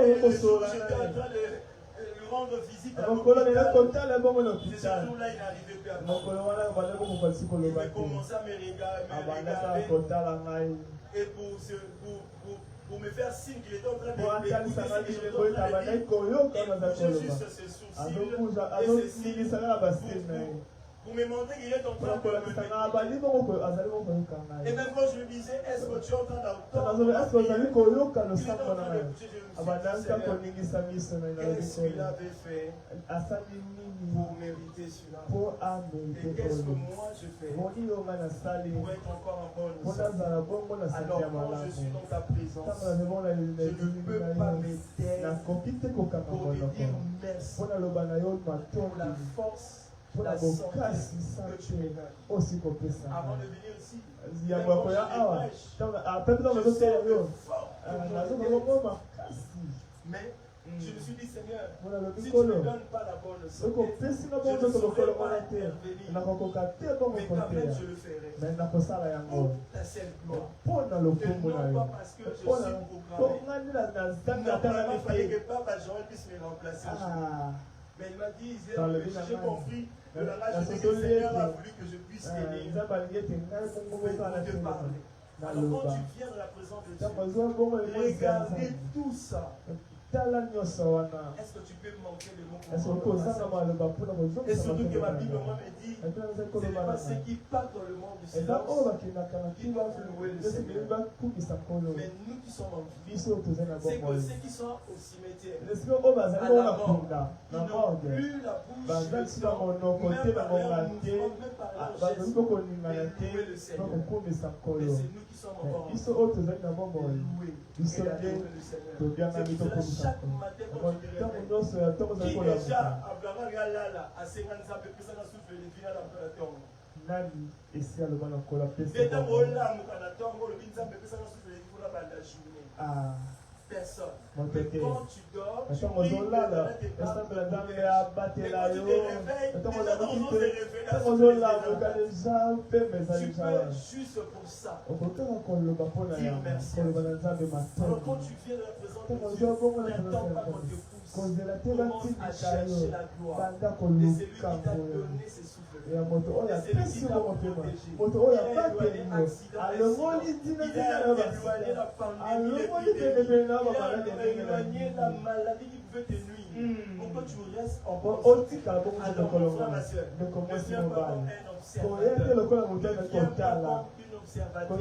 Et le jour où j'étais en train de lui rendre visite à l'hôpital. Ce jour-là, il n'arrivait plus à parler. Il commençait à me regarder. Et pour me faire signe qu'il était en train de m'écouter, il bougeait juste ses sourcils et ses cils. Pour me montrer qu'il est en train de me m'écouter. Et même quand je lui disais, est-ce que tu es en train d'entendre? Il est en train de bouger. Qu'est-ce qu'il avait fait pour mériter cela? Et qu'est-ce que moi je fais pour être encore en bonne santé? Alors quand je suis dans ta présence, je ne peux pas me taire pour te dire merci pour la force, la santé que tu me donnes. Avant de venir ici, je mais je me suis dit, Seigneur, si tu ne me donnes pas la bonne santé, je ne saurais pas intervenir. Mais quand même, je le ferai. Pour ta seule gloire. Et non pas parce que je suis programmé. Normalement, il fallait que Papa Joël puisse me remplacer aujourd'hui. Mais il m'a dit, j'ai compris que la rage que le Seigneur a voulu que je puisse aider pour te parler. Alors quand tu viens dans la présence de Dieu, regardez tout ça. Est-ce que tu peux me montrer le mot pour moi? Et surtout que ma Bible moi me dit, ce n'est pas ceux qui partent dans le monde du silence qui doivent louer le Seigneur. Mais nous qui sommes en vie, c'est que ceux qui sont au cimetière, à la mort, ils n'ont plus la bouche, le sang, même par leur mouvement, même par leur geste, de louer le Seigneur. Mais c'est nous qui sommes encore en vie, de louer et d'adorer le Seigneur. C'est chaque matin quand tu te réveilles, qui déjà Abraham Galala a 50 ans, peut-être ça souffle les finales dans la tombe. Déjà Mola Mukanatongo, le Binzam, peut-être ça souffle les finales dans la journée. Personne. Mais quand tu dors, tu pries, tu te réveilles, déjà dans le tu peux juste pour ça dire merci. Alors quand tu viens de la présence de Dieu, n'attends pas qu'on te pousse. Commence à chercher la gloire de celui qui t'a donné ses souffles. Et celui qui t'a protégé. Il a éloigné l'accident. Il a éloigné la pandémie, l'épidémie. Il a éloigné la maladie qui pouvait te nuire. Pourquoi tu restes en bonne santé? Alors mon frère, ma soeur, ne viens pas comme un observateur. Ne viens pas comme une observatrice.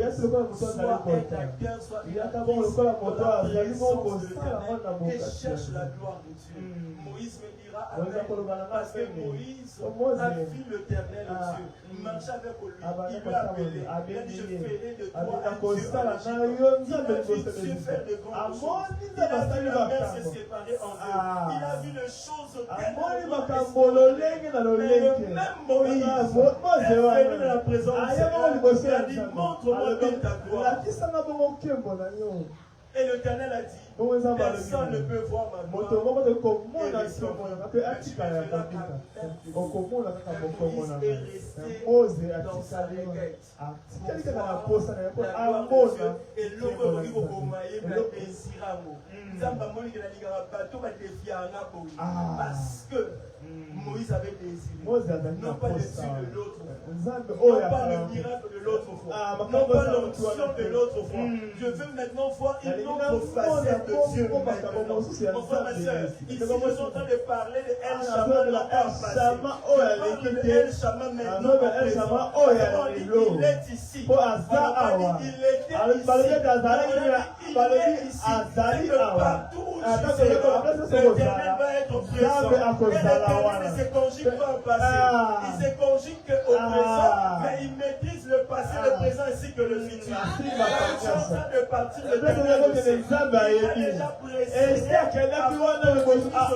Soit un acteur, soit une actrice dans la présence de l'Éternel et cherche la gloire de Dieu. Moïse me dira amen, parce que Moïse a vu l'Éternel aux yeux. Il marchait avec lui, il lui a appelé. Il a dit, je ferai de toi un Dieu en Égypte. Il a vu Dieu faire de grandes choses. Il a vu la mer se séparer en deux. Il a vu les choses tellement mais le même Moïse est venu dans la présence de Dieu. Il a dit, montre-moi donc ta gloire. Et l'Éternel a dit, personne ne peut voir ma gloire. Et tu verras Moïse est resté dans sa requête. La gloire de Dieu et l'homme qui va gomailler la désiramo. Parce que Moïse avait désiré, non pas le dessus de l'autre fois, non pas le miracle de l'autre fois, non pas l'onction de l'autre fois. Je veux maintenant voir une autre facette de Dieu maintenant. Mon frère, ma soeur, ici je suis en train de parler de El Shammah, non pas passé. Je parle de El Shammah maintenant, il est ici. On a dit il était ici. Il est ici. Partout où l'Éternel va être présent. Et l'Éternel ne se conjugue pas au passé. Il se conjugue au présent, mais il maîtrise le passé, le présent ainsi que le futur. Il est en train de partir le Éternel aussi. Il a déjà précisé avant que le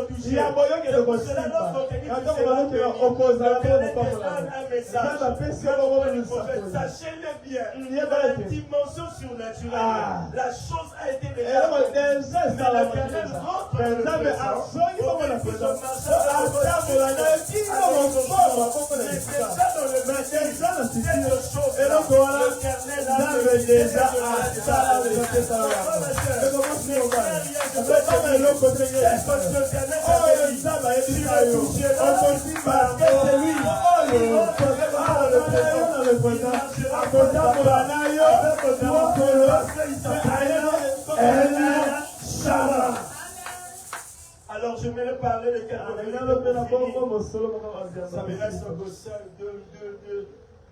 toucher. C'est pour cela lorsqu'on te dit que tu seras béni, l'Éternel te donne un message. Sachez-le bien, dans la dimension surnaturelle, la chose a été déjà faite. Mais l'Éternel rentre dans le présent. Alors je vais parler de quelques minutes. Ça me reste encore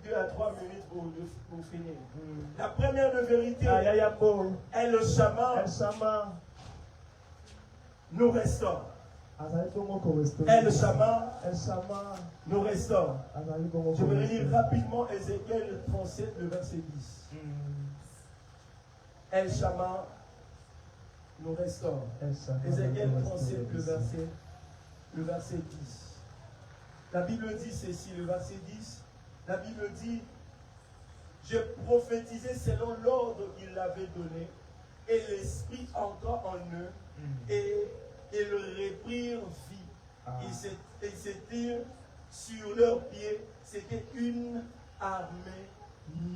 2 à 3 minutes pour finir. La première de vérité est le Shama nous restaure. Et le Shama nous restaure. Je vais lire rapidement Ézéchiel 37, le verset 10. El Shama nous restaure. Ézéchiel 37, le verset 10. La Bible dit ceci, le verset 10. La Bible dit, je prophétisais selon l'ordre qu'il avait donné, et l'Esprit entra en eux, et ils reprirent vie. Ils s'étirent sur leurs pieds. C'était une armée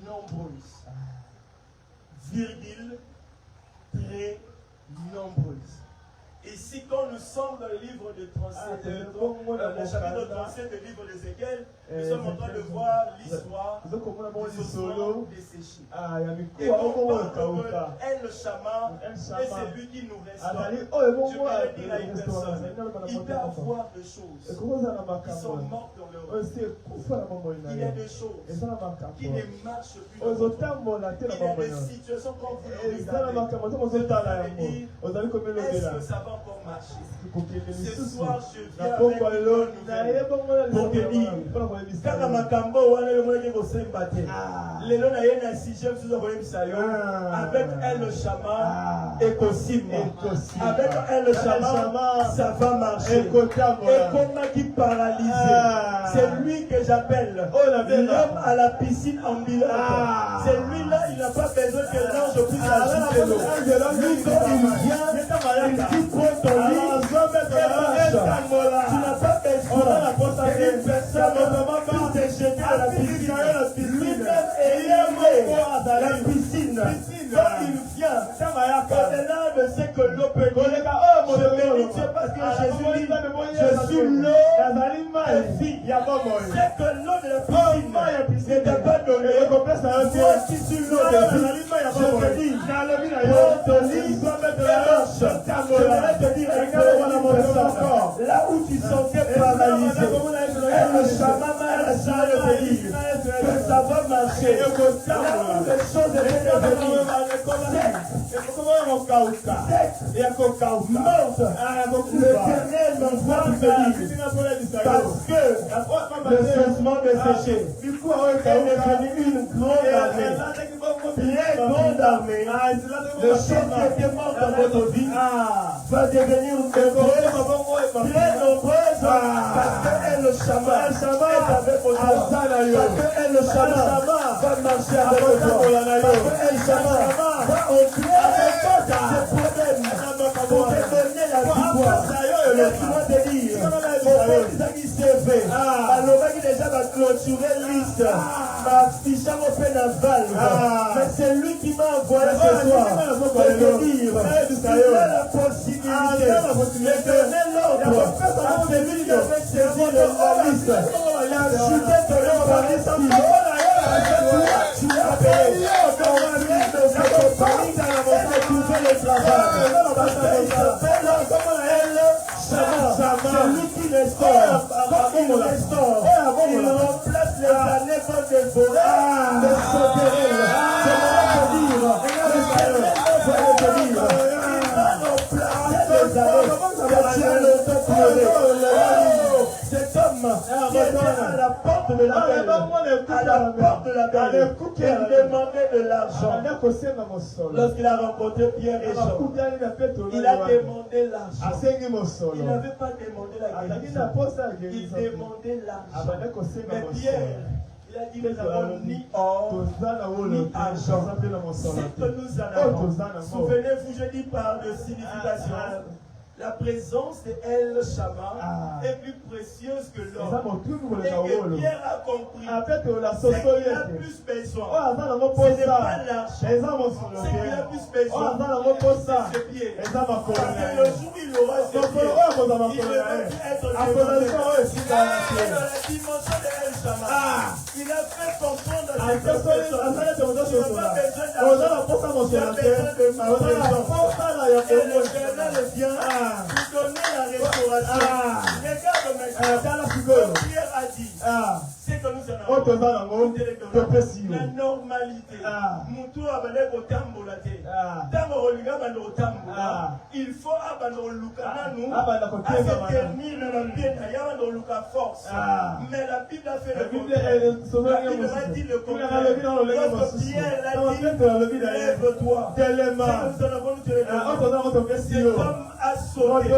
nombreuse. Virgule, très nombreuse. Ici, quand nous sommes dans le livre de 37, le chapitre 37 du livre d'Ézéchiel, nous sommes en train de voir l'histoire des ossements desséchés. Et on parle de El Shama, et c'est lui qui nous restaure. Je vais le dire à une personne, il peut y avoir des choses qui sont mortes dans leur vie. Il y a des choses qui ne marchent plus dans votre vie. Il y a des situations quand vous le regardez, vous allez dire, est-ce que ça va encore marcher? Ce soir, je viens avec une bonne nouvelle pour te dire, kaka makambo wana yo mwenye bosembate lelo na ye na sixième sous le sayo avec El Shama et Kosima avec El Shama ça va marcher et comment qui paralysé c'est lui que j'appelle l'homme à la piscine ambulante c'est lui là il n'a pas besoin que l'ange puisse agiter l'eau lui quand il vient il dit prends ton lit tu n'as pas besoin qu'une personne puisse jeter à la piscine. Lui-même est lié à la piscine. Quand il vient, au-delà de ce que l'eau peut dire, je bénis Dieu parce que Jésus dit, je suis l'eau et vie. C'est que l'eau de la piscine ne t'a pas donné. Moi qui suis l'eau de vie, je te dis, prends ton lit et marche. Je vais te dire encore, là où tu sentais paralysé, le Shama te dit que ça va marcher. Là où les choses étaient devenues l'Éternel m'envoie te dire parce que le changement de séché est devenu une grande armée. Très grande armée. Le chef qui était mort dans votre vie va devenir très nombreuse parce que le Shama est avec vous. Parce que le Shama va marcher avec vous. Parce que le Shama va entrer avec ces problèmes pour te donner la victoire. Laisse-moi te dire, mon qui s'est fait, alors qu'il déjà va clôturer liste, ma peine à valve. Mais c'est lui qui m'a envoyé ce soir pour te dire, tu as la possibilité de donner l'ordre à celui qui avait saisi la liste. Il a ajouté ton nom à la liste. Tu as payé ton liste de cette famille pour trouver le travail. Parce qu'il s'appelle El Shama. C'est lui qui restaure. Quand il restaure, il remplace les années qu'on dévorait de sauterelles. Je voulais te dire, il va remplacer les porte de la belle. À la porte de la belle. Il demandait de l'argent. Lorsqu'il a rencontré Pierre et Jean, il a demandé l'argent. Il n'avait pas demandé la guérison. Il demandait l'argent. Mais Pierre, il a dit, nous n'avons ni or, ni argent. C'est que nous en avons. Souvenez-vous, je dis par de signification. La présence de El Shammah est plus précieuse que l'or. Et que Pierre a compris ce qu'il a plus besoin. Ce n'est pas l'argent. Ce qu'il a plus besoin, c'est ses pieds. Parce que le jour où il aura ses pieds, il devrait être demandé. Dans la dimension de El Shammah, il a fait comprendre à cette personne qu'il n'a pas besoin d'argent. Il a besoin de ma présence. Et le Éternel vient pour donner la restauration. Regarde maintenant. Pierre a dit, c'est que nous en avons. La normalité. Moutou abane kotambola te. Tango olinga bando kotambola. Il faut abando luka nanu. À se tenir dans la bien ya bando luka force. Mais la Bible a fait le contraire. La Bible a dit le contraire. Lorsque Pierre l'a dit, lève-toi. C'est que nous en avons nous te le donner. Cet homme a sauté.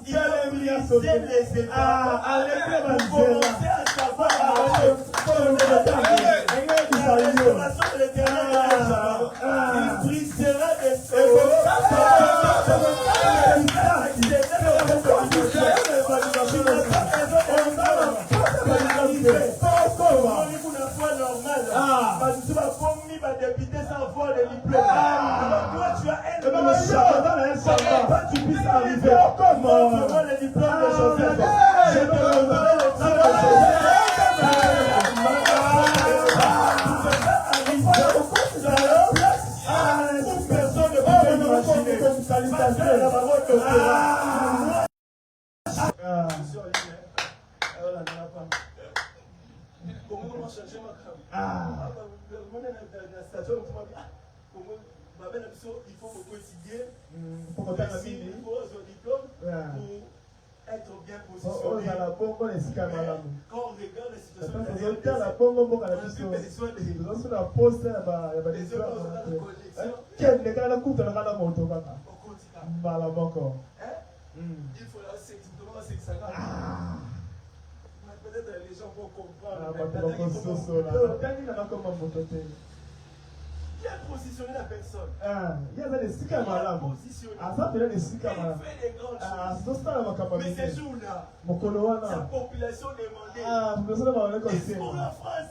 Il a brisé les étapes pour commencer à savoir la restauration de l'Éternel. Il brisera des député sans voir le diplôme. Alors toi tu as un pas tu puisses arriver. Comment vraiment le diplôme de Joseph. Je te donnerai le diplôme de Joseph. Personne ne peut imaginer. Parce que la parole de comment changer ma crème? Il faut étudier pour être bien positionné. Quand on regarde la situation de il faut peut-être les gens vont comprendre. Bien positionner la personne. Bien positionner. Il fait des grandes choses. Mais ces jours-là, sa population demandait. C'est pour la France.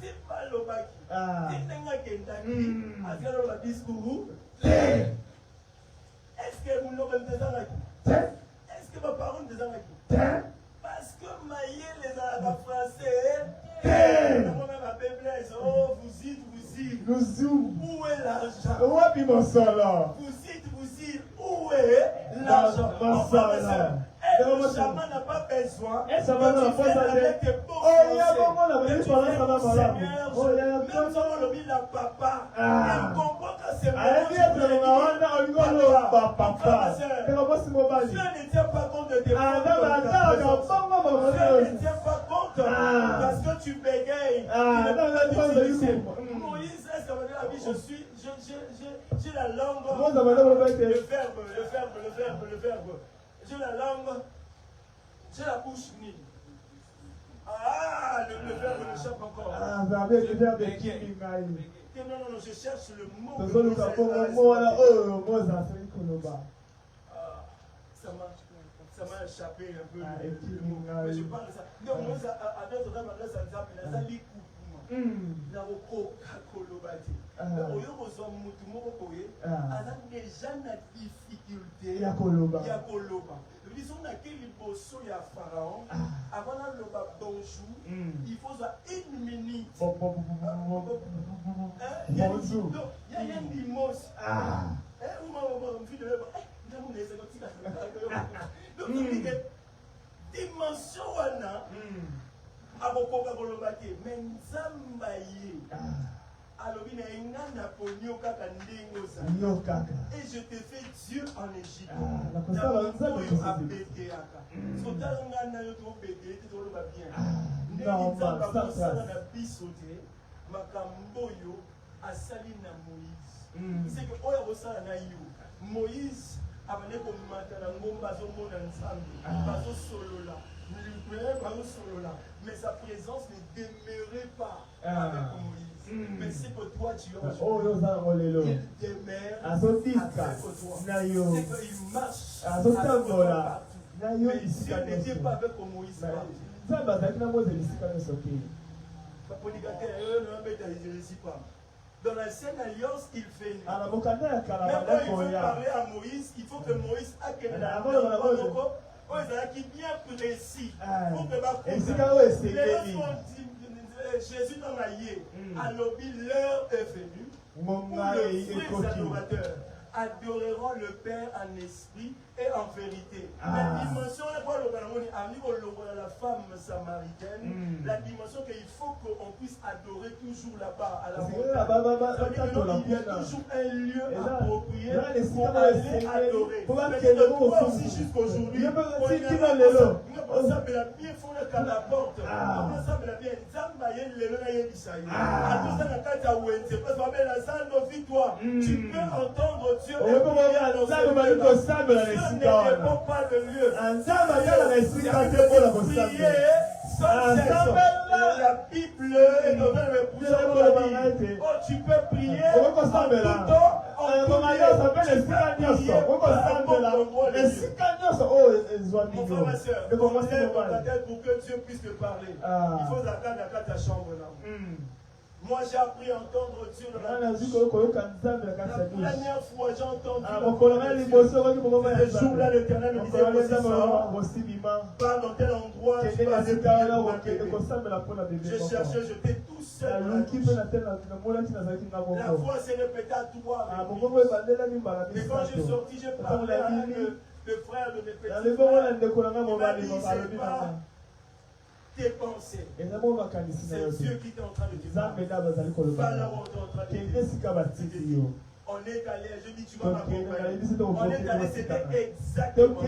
C'est pas l'Obaki. Est-ce que vous n'aurez pas est-ce que ma parole des Anglais? Parce que maillé les Arabes français. Moi-même ma faiblesse. Oh, vous dites. Où est l'argent? Vous dites. Où est l'argent? Le chaman n'a pas besoin de faire avec tes pauvres même si on le dit la papa, il comprend que c'est moi. Dieu ne tient pas compte de tes pauvres. Dieu ne tient pas compte parce que tu bégayes. Moïse, est-ce que la vie, j'ai la langue, le verbe. J'ai la langue, j'ai la bouche nue. Le verbe me échappe encore. Non, je cherche le mot. Ça m'a échappé un peu. Mais je parle de ça. Donc, moi, à d'autres dames, ça me dit déjà na difficulté ya koloba. Disons na quel bosso ya pharaon avant le bonjour il faut une minute. Il y a une limos. Donc dimension wana abokoka koloba te mais nzamba ye Et je te fais Dieu en Égypte. C'est que Moïse abane ko matala ngomba zo mona nzambe bazo solola mais sa présence ne demeurait pas avec Moïse. Mais c'est que toi tu as il demeure avec toi. C'est qu'il marche avec toi. Mais Dieu n'était pas avec Moïse. Dans l'ancienne alliance, il fait né. Même quand il veut parler à Moïse, il faut que Moïse ait qui bien précis. Jésus dans la yé, l'heure est venue où les vrais adorateurs adoreront le Père en esprit et en vérité. La dimension, la femme samaritaine, la dimension qu'il faut qu'on puisse adorer toujours là-bas à la montagne. Il y a toujours un lieu approprié pour aller adorer. Mais toi aussi jusqu'aujourd'hui, on a bien fondé à la porte. On a bien tu peux entendre Dieu et prier dans ce lieu. Ce ne dépend pas de lieu. La Bible est dans le oh, tu peux prier en tout temps, en tout lieu. Mon frère, ma soeur, lève ta tête pour que Dieu puisse te parler. Il faut attendre à ta chambre là. Moi j'ai appris à entendre Dieu dans la bouche. La première fois j'ai entendu le jour-là l'Éternel me disait parle dans tel endroit, tu vas aller prier pour un bébé. Je cherchais, j'étais tout seul. La voix s'est répétée à toi. Et quand j'ai sorti, j'ai parlé à le frère de mes petits frères. Il m'a dit, c'est pas tes pensées. C'est Dieu qui est en train de te parler. On est allé, je dis, tu vas m'accompagner. On est allé, c'était exactement.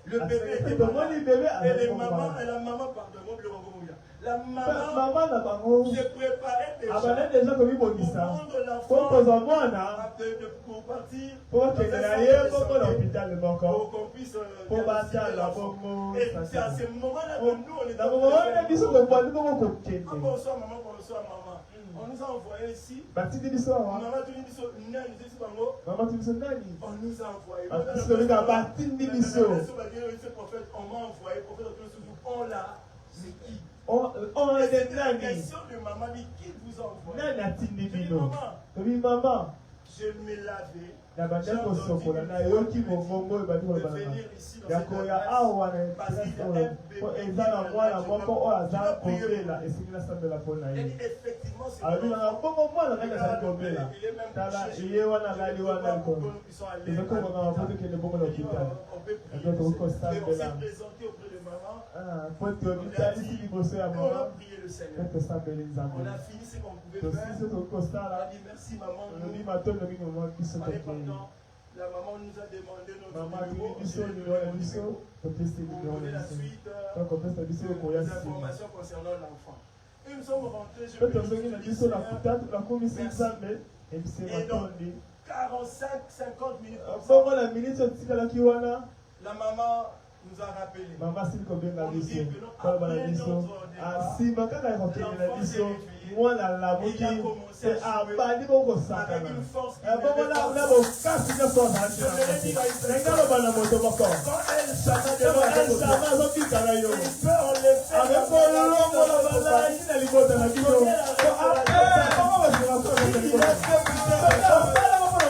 Le bébé était malade. Et la maman, pardon, la maman se préparait déjà pour prendre l'enfant pour partir pour qu'on puisse et c'est à ce moment-là que nous on est dans bonsoir maman, bonsoir maman. On nous a envoyé ici. Maman, tu dis on nous a envoyé. On m'a envoyé. On l'a. C'est qui? On est des la question de maman, mais qui vous envoie? Maman, je me lavais. J'ai entendu venir ici dans cette adresse parce qu'il y a un bébé qui est là. Et effectivement, c'est il est même touché. Il est pour que nous puissions aller on peut prier. Et on s'est présenté auprès de maman. On a prié le Seigneur. On a fini ce qu'on pouvait faire. On a dit merci maman. La maman nous a demandé notre numéro. Pour donner la suite des informations concernant l'enfant. Et nous sommes rentrés, je me suis dit, merci. Et donc, 45-50 minutes comme ça, la maman nous a rappelé. On nous dit que non, après notre débat, l'enfant s'est réveillé. Il a commencé à jouer avec une force qui n'avait pas. Je me l'ai dit à Israël. Quand elle chama devant elle, il peut enlever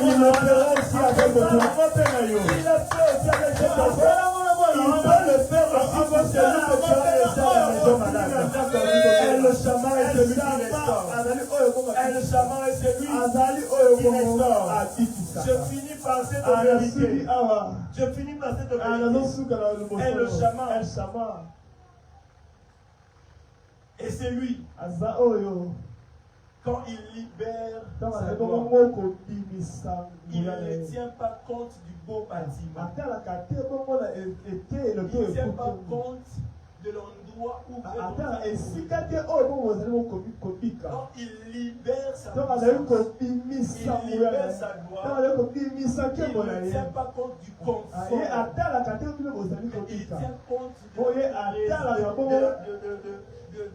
il le fera aussi avec votre enfant. Il l'a fait aussi avec votre enfant. Il peut le faire aussi pour celui que tu as laissé à la maison malade. Et le chaman est celui qui restaure. Et le chaman est celui qui restaure. Je finis par cette vérité. Je finis par cette vérité. Et le chaman. Et Et c'est lui. Quand il libère sa gloire, il ne tient pas compte du beau bâtiment. Il ne tient pas compte de l'endroit où quand il libère sa puissance, il libère sa gloire, il ne tient pas compte du confort, il tient compte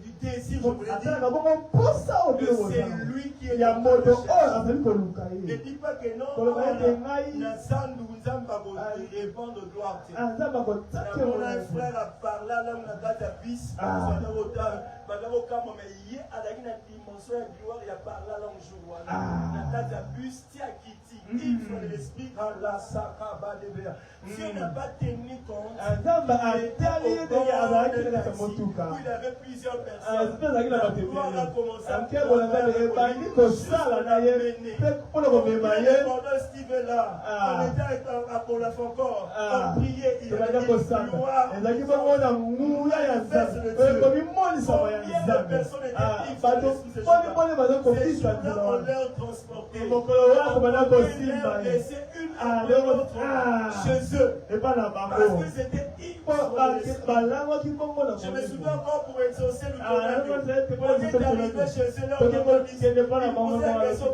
du désir, je voulais dire, que c'est lui qui est le mot de cherche. Ne dis pas que non, on a Sandu Nzamba répondre gloire. Mon frère a parlé là, on a gâté à bis, mais il y a une dimension de gloire, il a parlé là un jour. On a gâté à bus, Tiakiti, il faut l'esprit dans la Sakaba de Béa. Si on n'a pas tenu compte, il avait plusieurs personnes. La gloire a commencé à pendant Steve là, on était à Polaf encore, on priait, il y avait une gloire. Combien de personnes étaient ces gens-là, on leur transporté. On leur laissé une à l'autre chez eux. Parce que c'était je me souviens encore pour exaucer le coronavirus. On est arrivé chez eux, là, on a dit,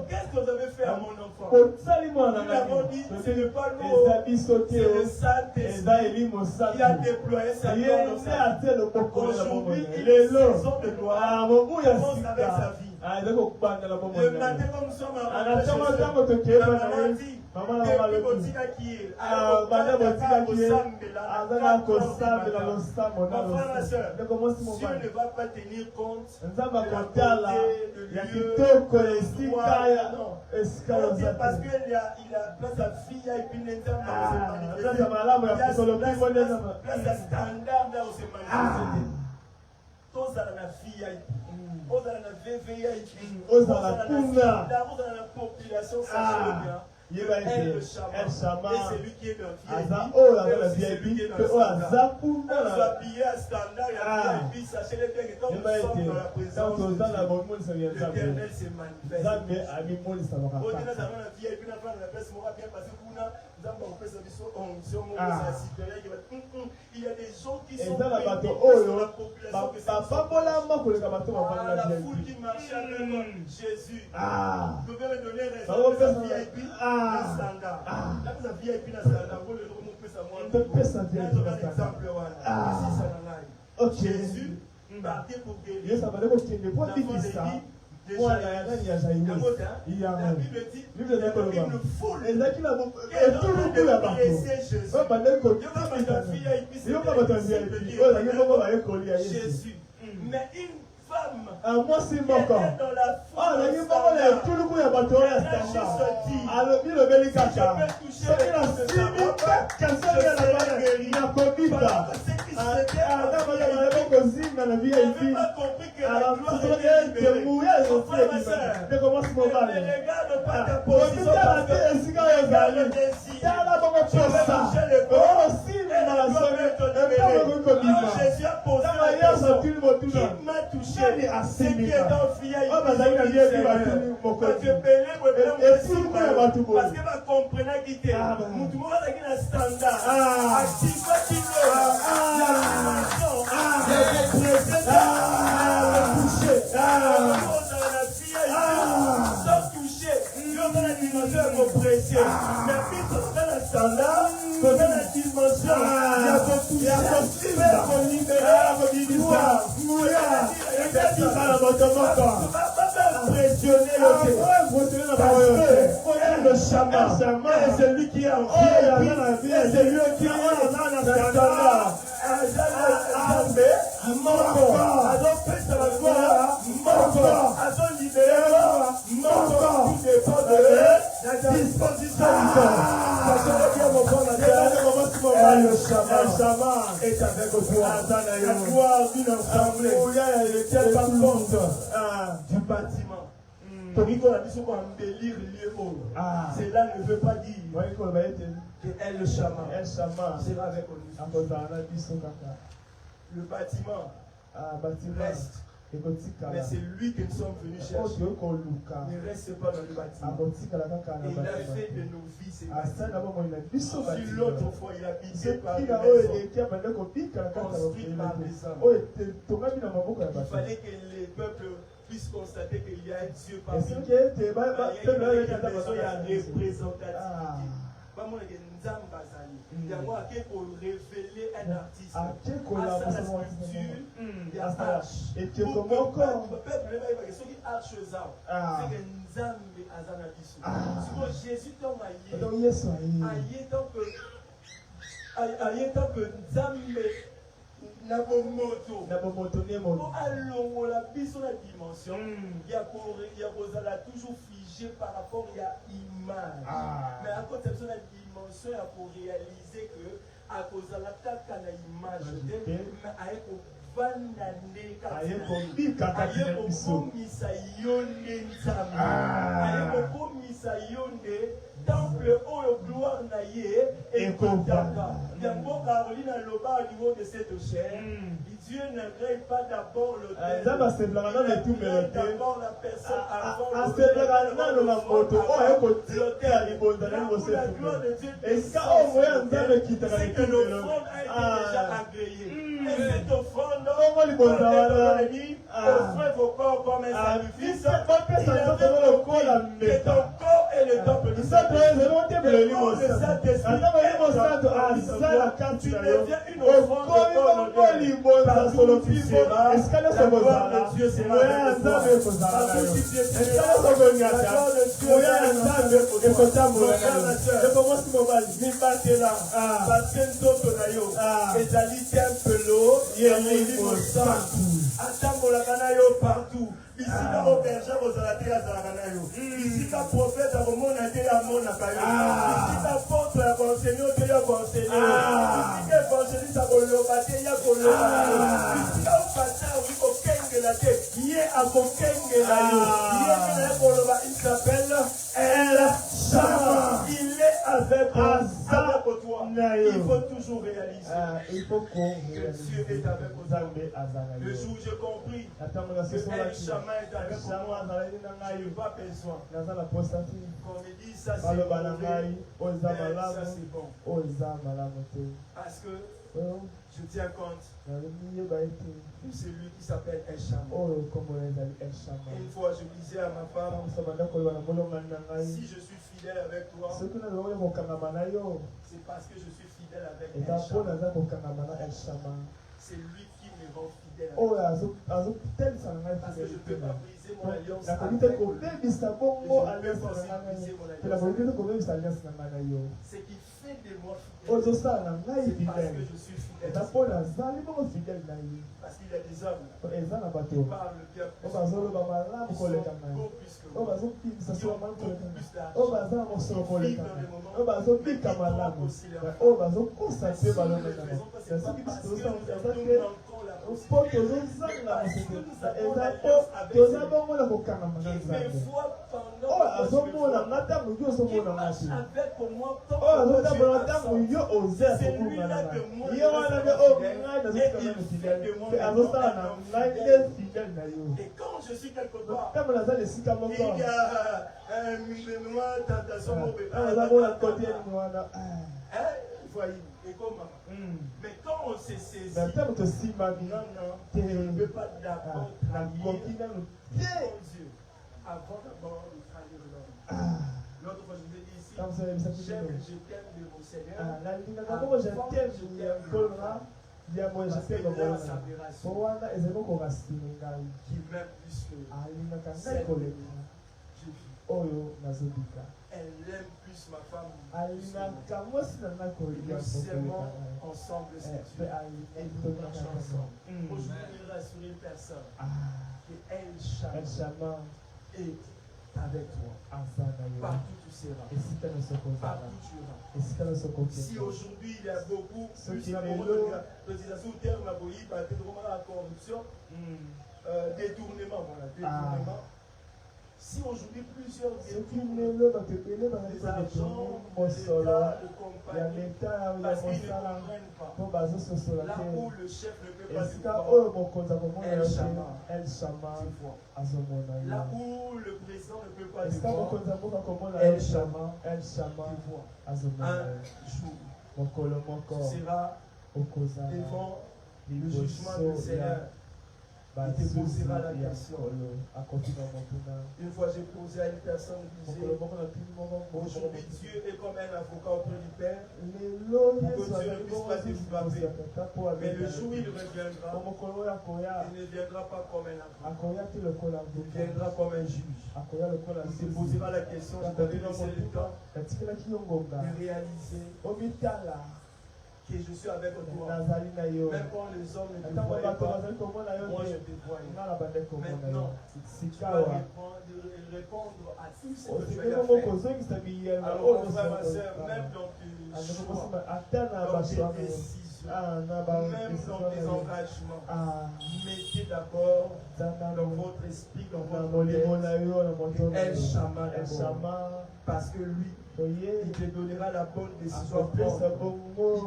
qu'est-ce que vous avez fait à mon enfant? Nous avons dit, ce n'est pas nous, c'est le Saint-Esprit qui a déployé sa gloire dans sa vie. Aujourd'hui, il est saison de gloire. On commence avec sa vie. Le matin, comme nous sommes en maladie, depuis Botika qui est, mon frère, ma soeur, Dieu ne va pas tenir compte de la beauté, de lieu, parce qu'il a place à fille et puis l'interne là où c'est manifesté. Place à standard là où c'est manifesté. Tous à la fille, tous à la VVI, tous à la population, sachez bien. Elle le chama, et c'est lui qui est le VIP, c'est lui qui est dans le standard. On nous habillés à standard, il y a VIP, sachez-le bien que quand nous sommes dans la présence de Dieu, l'Éternel se manifeste. Au-delà de la VIP, nous avons la place, nous bien passé pour nous, il y a des gens qui sont dans la population que c'est la foule qui marchait avec Jésus. Nous devons donner raison de sa VIP. Standard. Là, vous avez VIP dans standard. Vous le remontez ça moi. Exemple. Jésus partait pour guérir. La Bible dit une foule. Et tout le monde a blessé Jésus. Mais une femme moi c'est mon corps. Ah, la tout le monde a battu la alors il le béni cacha. C'est la parce que va comprendre qu'il était tout le monde a un standard actif le chaman, c'est lui qui a c'est lui qui a le chaman est avec toi. La gloire d'une assemblée est pas compte du bâtiment. Cela ne veut pas dire que elle le chaman sera avec nous. Le bâtiment reste Mais c'est lui que nous sommes venus chercher. Ne reste pas dans le bâtiment. Et il a fait de nos vies ses bâtiments. Si l'autre fois il a habité par des maisons construites par des hommes, il fallait que les peuples puissent constater qu'il y a un Dieu parmi nous. Il y a une représentativité. Il y a moi qui pour révéler un artiste à sa sculpture, il y a arche. Et que pour le peuple, ceux qui archent aux arbres, c'est que Nzambe Azanabisu. Si Jésus tombe aïe tant que Nzambe Nabomoto Nemo allons la biso la dimension, il y a toujours figé par rapport à l'image. Mais à cause de la dimension, il y a pour réaliser que à cause de la tête à l'image, temple au gloire naïe et Kodaka. Yango Caroline a l'oba au niveau de cette chair. Dieu ne crée pas d'abord le temple. D'abord la personne avant le la gloire de Dieu c'est que l'offrande a été déjà agréée. Et cette offrande, offrez vos corps comme un sacrifice. Il avait compris que ton corps est le temple du Saint-Esprit. Le corps de Saint-Esprit tu deviens une offrande de corps partout où tu seras, la gloire de Dieu sera avec toi. Partout où tu seras, la gloire de Dieu sera avec toi. Parce que nzoto na yo ezali tempelo ya molimo santu atambolaka na yo partout. Bisika oberger bozala te azalaka na yo. Bisika prophète akomona te amonaka yo. Bisika apôtre akoenseigner te ya koenseigner. Bisika évangéliste akoloba te ya koloba na yo. Bisika pasteur okoki kokengela te ye akokengela yo. Ye kena koloba il s'appelle El Shammah. Il est avec toi. Il faut toujours réaliser que Dieu est avec nous. Le jour où j'ai compris que El Shammah est avec moi, je n'ai pas besoin qu'on me dise ça c'est bon, ça c'est bon. Parce que je tiens compte de celui qui s'appelle El Shammah. Une fois je disais à ma femme, si je suis fidèle avec toi, c'est parce que je suis fidèle avec El Shammah. C'est lui qui me rend fidèle avec lui. Parce que je ne peux pas briser mon alliance avec lui. Ce qui fait de moi fidèle, c'est parce que je suis fidèle. Parce qu'il y a des hommes qui parlent bien plus que moi, qui sont beaux plus que moi, qui ont beaucoup plus d'argent, qui vivent dans des moments, mais qui trompent aussi leur femme. C'est pas parce que nous manquons la possibilité, mais parce que nous avons l'alliance avec lui, qui me voit pendant qui marche avec moi tant que Dieu ensemble. C'est celui-là que moi je suis fidèle, et il fait de moi et quand je suis quelque part, il y a moi, tentation, voyez, et comment? Mais quand on s'est saisi, non, je ne peux pas d'abord trahir mon Dieu avant d'abord de trahir l'homme. L'autre fois, je vous ai dit ici, j'aime, je t'aime de mon Seigneur. Avant, je t'aime parce qu'il y a sa aberration qui m'aime plus que celle que je vis. Elle aime plus ma femme. Nous aimons ensemble cette Dieu. Et nous marchons ensemble. Aujourd'hui, il rassure une personne que El Shammah est avec toi. Partout tu seras. Partout tu iras. Si aujourd'hui il y a beaucoup plus de cotisation terme à la corruption, détournement, voilà, détournement. Si aujourd'hui plusieurs des argents, argents, de l'État, parce qu'ils ne comprennent pas. Là où le chef ne peut pas El Shama, là où le président ne peut pas le voir, El Shama, un jour, tu seras devant le jugement du Seigneur. Il te posera la question. Une fois j'ai posé à une personne qui disait, aujourd'hui Dieu est comme un avocat auprès du Père, pour que Dieu ne puisse pas te frapper. Mais le jour où il reviendra, il ne viendra pas comme un avocat, il viendra comme un juge. Il te posera la question, je t'avais laissé le temps de réaliser que je suis avec toi. Même quand les hommes ne te voient pas, moi je te vois. Maintenant, tu vas répondre à tout ce que tu as fait. Alors mon frère, ma soeur, même dans tes choix, dans tes décisions, même dans tes engagements, mettez d'abord dans votre esprit, dans votre tête, El Shama, parce que lui, il te donnera la bonne décision à prendre.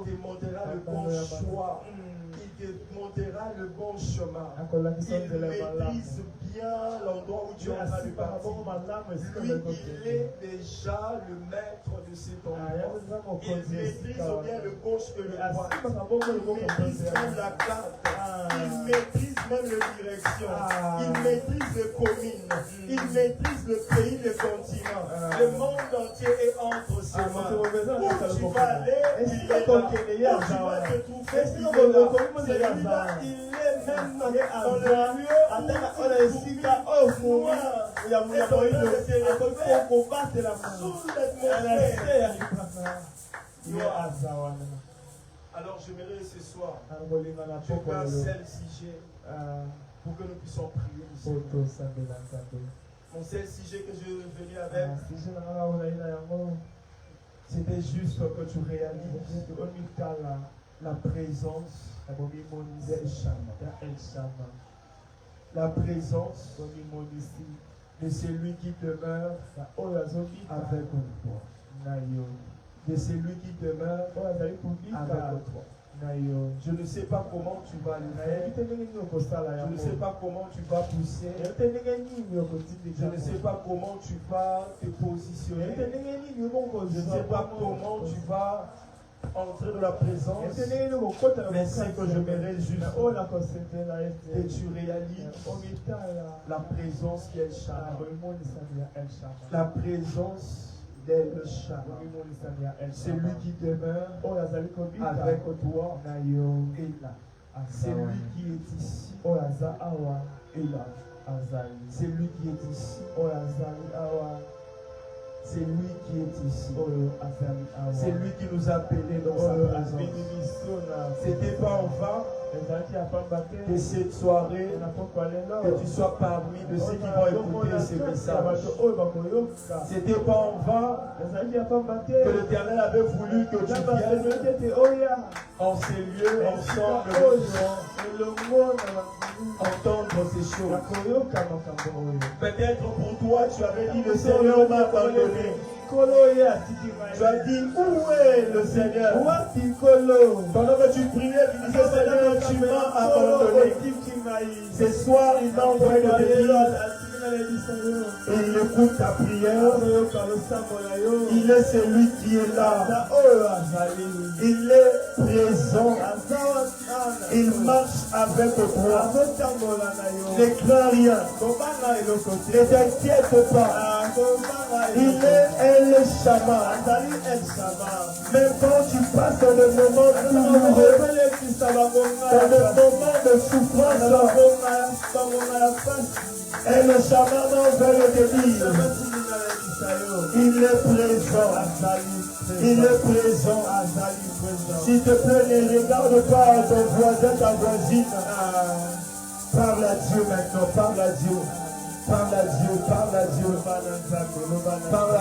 Il te montrera le bon choix. Il te montrera le bon chemin. Il maîtrise bien l'endroit où tu es en train de partir. Lui, il est déjà le maître de cet endroit. Il maîtrise bien le gauche et le droit. Il maîtrise même la carte. Il maîtrise même la direction. Il maîtrise les communes. Il maîtrise le pays, le continent. Le monde entier est entre ses mains. Où tu vas aller, il est là. Où tu vas te trouver, il est là. Celui-là, il est même dans le lieu où alors j'aimerais ce soir je garde celle sujet pour que nous puissions prier. Mon seul sujet que je venais avec, c'était juste que tu réalises la présence d'El Shama. La présence de celui qui demeure avec toi. De celui qui demeure avec toi. Je ne sais pas comment tu vas le faire. Je ne sais pas comment tu vas pousser. Je ne sais pas comment tu vas te positionner. Je ne sais pas comment tu vas entrer dans la présence. Mais c'est que je mérite juste que tu réalises la présence qui est El Shama. La présence d'El Shama. C'est lui qui demeure avec toi et là. C'est lui qui est ici et là. C'est lui qui est ici. C'est lui qui est ici. C'est lui qui nous a appelés dans sa présence. C'était pas en vain que cette soirée, que tu sois parmi de ceux qui vont écouter ce message. C'était pas en vain que l'Éternel avait voulu que tu viennes en ces lieux ensemble entendre ces choses. Peut-être pour toi, tu avais dit le Seigneur m'a abandonné. Tu as dit où est le Seigneur? Pendant que tu priais, tu disais Seigneur, tu m'as abandonné. Ce soir, il m'a envoyé de te dire. Il écoute ta prière. Il est celui qui est là. Il est présent. Il marche avec toi. Ne crains rien. Ne t'inquiète pas. Il est El Shama. Même quand tu passes dans le moment douloureux, dans le moment de souffrance, El Shama veut te dire, il est présent. Il est présent. S'il te plaît, ne regarde pas ton voisin, ta voisine. Parle à Dieu maintenant, parle à Dieu. Parle à Dieu, parle à Dieu. Parle à